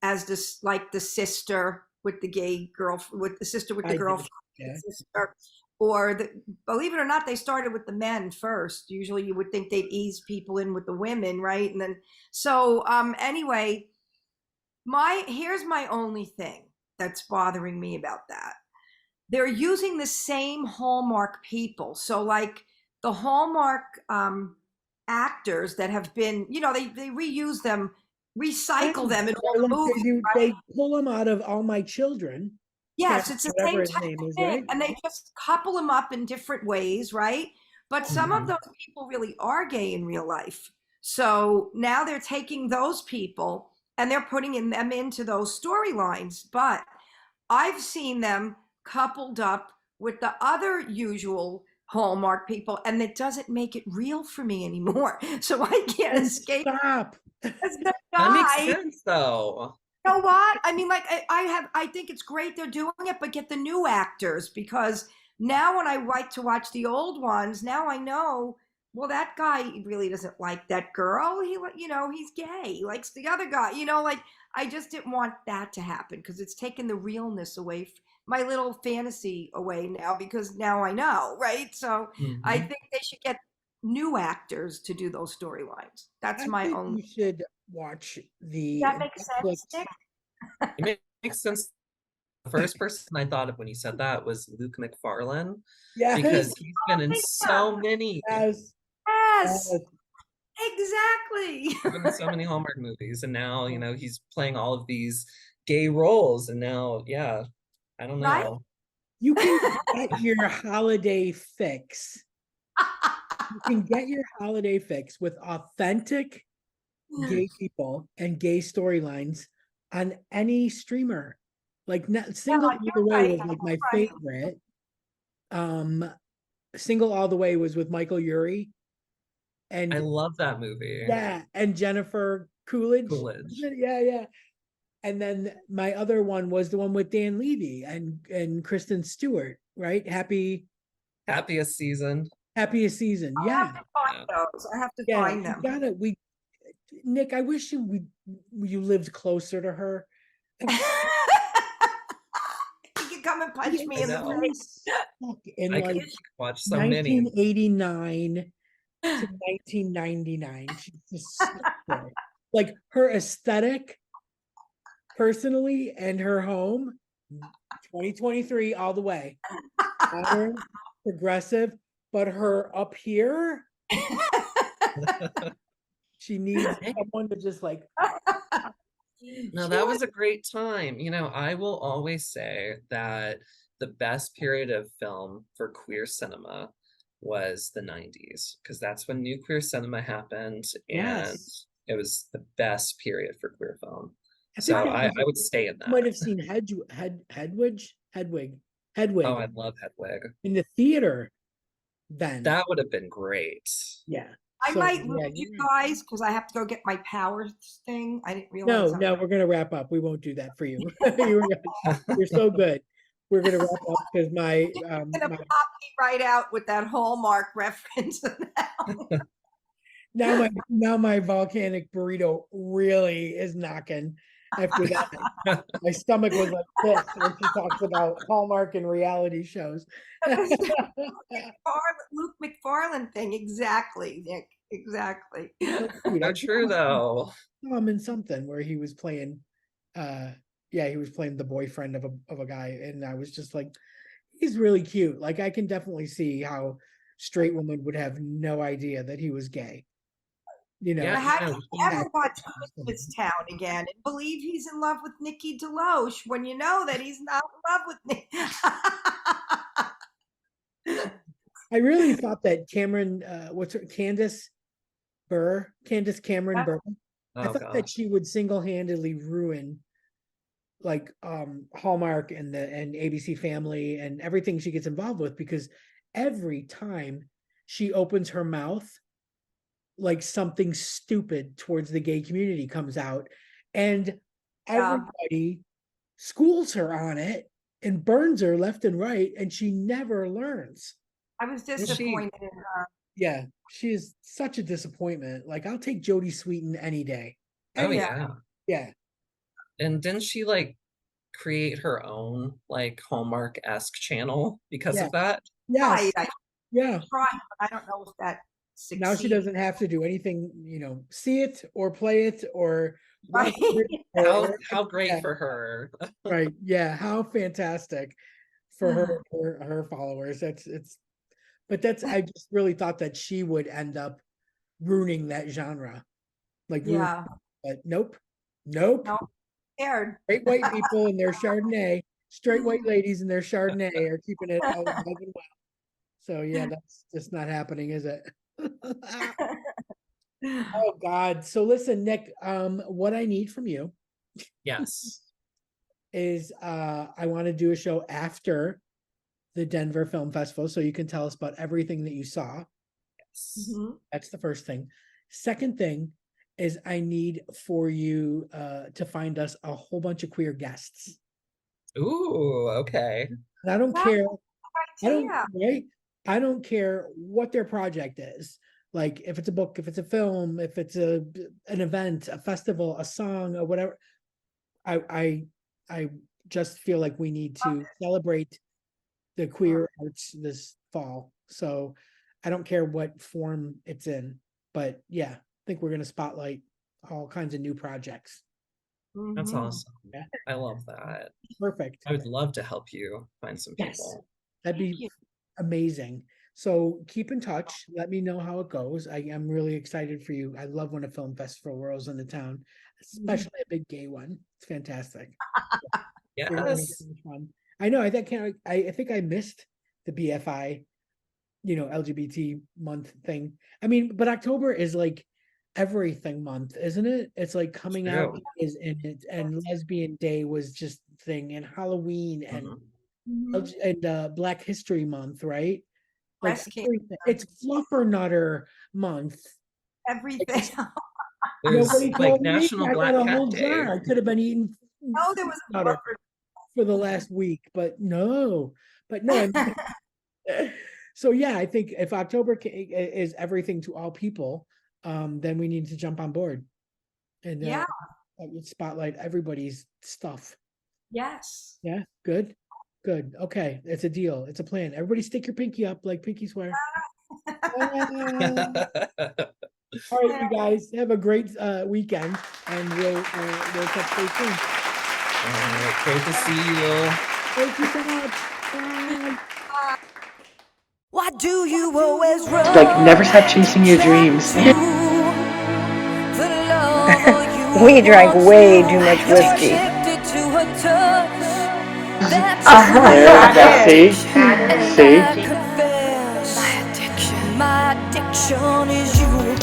as this like the sister with the gay girl with the sister with the I did, girlfriend yeah. sister or believe it or not they started with the men first usually you would think they'd ease people in with the women right and then so anyway here's my only thing that's bothering me about that they're using the same Hallmark people so like the Hallmark actors that have been they reuse them recycle them in all the Like movies, they right? pull them out of All My Children. Yes, it's the Whatever same his type name of is, thing, right? and they just couple them up in different ways, right? But some of Mhm. those people really are gay in real life. So now they're taking those people and they're putting them into those storylines. But I've seen them coupled up with the other usual Hallmark people, and it doesn't make it real for me anymore. So I can't And escape stop. as the That makes guy. sense though. You know what? I mean, like I think it's great they're doing it, but get the new actors because now when I like to watch the old ones, now I know. Well, that guy really doesn't like that girl. He's gay. He likes the other guy. Like I just didn't want that to happen because it's taken the realness away, my little fantasy away now because now I know, right? So I Mhm. think they should get new actors to do those storylines. That's I my think own. you should watch the That makes Netflix. sense, Nick. Makes sense. The first person I thought of when you said that was Luke McFarlane Yes, because he's been in so many yes, Yes, yes. exactly. been in so many Hallmark movies, and now he's playing all of these gay roles, and now I don't Right? know. You can get your holiday fix. You can get your holiday fix with authentic gay people and gay storylines on any streamer. Like Single All the You're Way right. was like my You're right. favorite. Um, Single All the Way was with Michael Urie I and love that movie. and Jennifer Coolidge. Coolidge. Yeah, yeah. And then my other one was the one with Dan Levy and Kristen Stewart, right? Happiest season. Happiest Season. I Yeah. have to find Yeah. those. I have to Yeah, find you them. gotta Nick, I wish you lived closer to her. You can come and punch me I in the know. face. In I like could watch so many. 1989 to 1999. She's just stuck there. Like her aesthetic, personally, and her home, 2023 all the way. Modern, progressive, but her up here, She needs someone to just like, No, that was a great time. I will always say that the best period of film for queer cinema was the 90s, because that's when new queer cinema happened, and yes. it was the best period for queer film. I So think I would stay in you might that. have seen Hedwig Oh, I love Hedwig. in the theater then. That would have been great. Yeah. I So, might yeah, lose you guys because I have to go get my power thing. I didn't realize. no, we're gonna wrap up. We won't do that for you. You're so good. We're gonna wrap up because my I'm gonna pop me right out with that Hallmark reference. now my volcanic burrito really is knocking after that. My stomach was like this when she talks about Hallmark and reality shows. Luke McFarlane thing, exactly, Nick. Exactly. So true though. In something where he was playing, he was playing the boyfriend of a guy, and I was just like, he's really cute. Like I can definitely see how straight women would have no idea that he was gay. Yeah, How no, do you ever watch this town again and believe he's in love with Nikki DeLoach when you know that he's not in love with Nick? I really thought that Cameron, Candace Cameron Burr. I oh thought that gosh. she would single-handedly ruin like Hallmark and ABC Family and everything she gets involved with, because every time she opens her mouth, like something stupid towards the gay community comes out, and everybody schools her on it and burns her left and right, and she never learns. I was disappointed in her. Yeah, she is such a disappointment. Like I'll take Jodie Sweetin any day. Oh yeah. Yeah. And didn't she like create her own like Hallmark-esque channel because of that? Yes. Right. Yeah. I don't know if that succeeds. Now she doesn't have to do anything, see it or play it or Right. How great for her. Right. Yeah. How fantastic for her followers. I just really thought that she would end up ruining that genre. Like, but nope. Scared. Straight white people and their Chardonnay, straight white ladies and their Chardonnay are keeping it all alive and well. So yeah, that's just not happening, is it? Oh God. So listen, Nick, what I need from you Yes. is I want to do a show after the Denver Film Festival so you can tell us about everything that you saw. Yes. That's the first thing. Second thing is I need for you to find us a whole bunch of queer guests. Ooh, okay. And I don't care. Idea. I don't care what their project is. Like if it's a book, if it's a film, if it's an event, a festival, a song, or whatever. I just feel like we need to celebrate the queer arts this fall. So I don't care what form it's in, but yeah, I think we're going to spotlight all kinds of new projects. That's awesome. Yeah. I love that. Perfect. I would love to help you find some people. That'd be amazing. So keep in touch. Let me know how it goes. I am really excited for you. I love when a film festival rolls into town, especially a big gay one. It's fantastic. Yes. I know. I think I missed the BFI, LGBT month thing. I mean, but October is like everything month, isn't it? It's like coming out is in it, and Lesbian Day was just the thing, and Halloween and Black History Month, right? Like it's Fluffernutter month. Everything. There's like me National I Black got a Cat whole Day. jar. I could have been eating there was a fluffer for the last week, but no. So yeah, I think if October is everything to all people, then we need to jump on board and spotlight everybody's stuff. Yes. Yeah. Good. Okay. It's a deal. It's a plan. Everybody stick your pinky up like pinky swear. All right, you guys have a great weekend, and we'll touch base soon. All right, great to see you. Thank you so much. Bye. Why do you always run? Like, never stop chasing your dreams. We drank way too much whiskey. There, see? See? My addiction is you.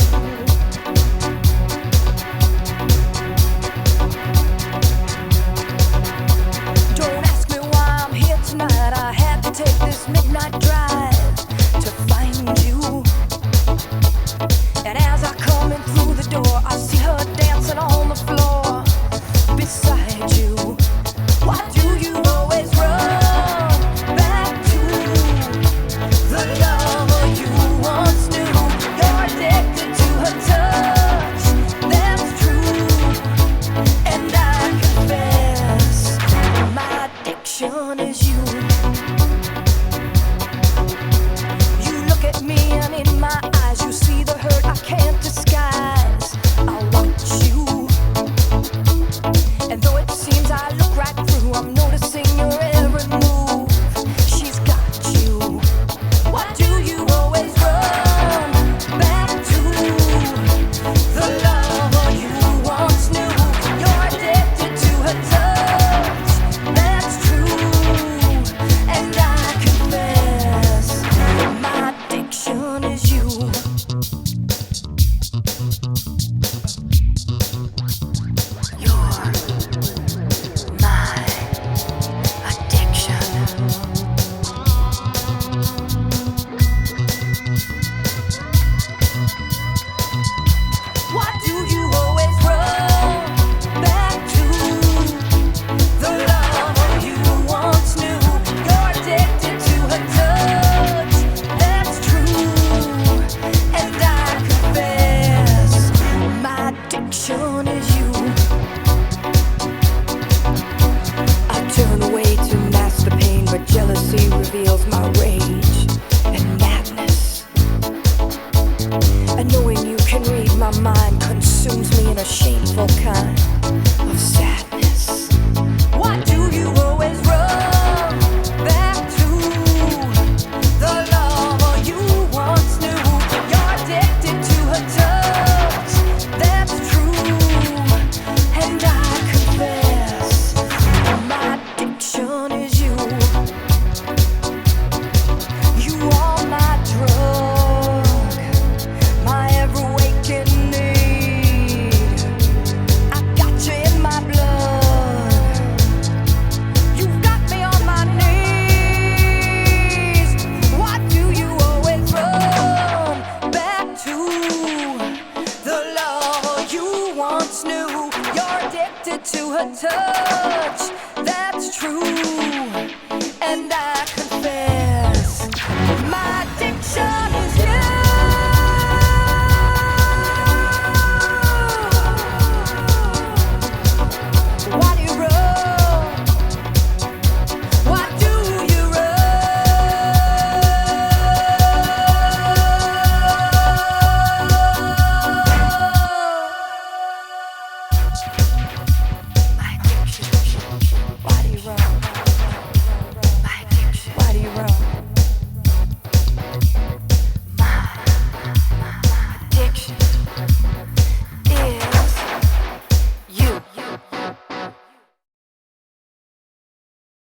Don't ask me why I'm here tonight. I had to take this midnight drive to find you. And as I come in through the door, I see her dancing on the floor beside you. Why do you always run back to the lover you once knew? You're addicted to her touch, that's true. And I confess, my addiction is you. You look at me and in my eyes you see the hurt I can't disguise. I watch you, and though it seems I look right through, I'm noticing your every move. She's got you. Why do you always run back to the lover you once knew? You're addicted to her touch, that's true. And I confess, my addiction is you. You're my addiction. Why do you always run back to the lover you once knew? You're addicted to her touch, that's true. And I confess, my addiction is you. I turn away to mask the pain, but jealousy reveals my rage and madness. And knowing you can read my mind consumes me in a shameful kind of sadness. Why do you always run back to the lover you once knew? You're addicted to her touch, that's true. And I confess, my addiction is you. You are my drug, my ever waking need. I got you in my blood. You've got me on my knees. Why do you always run back to the lover you once knew? You're addicted to her touch, that's true. And I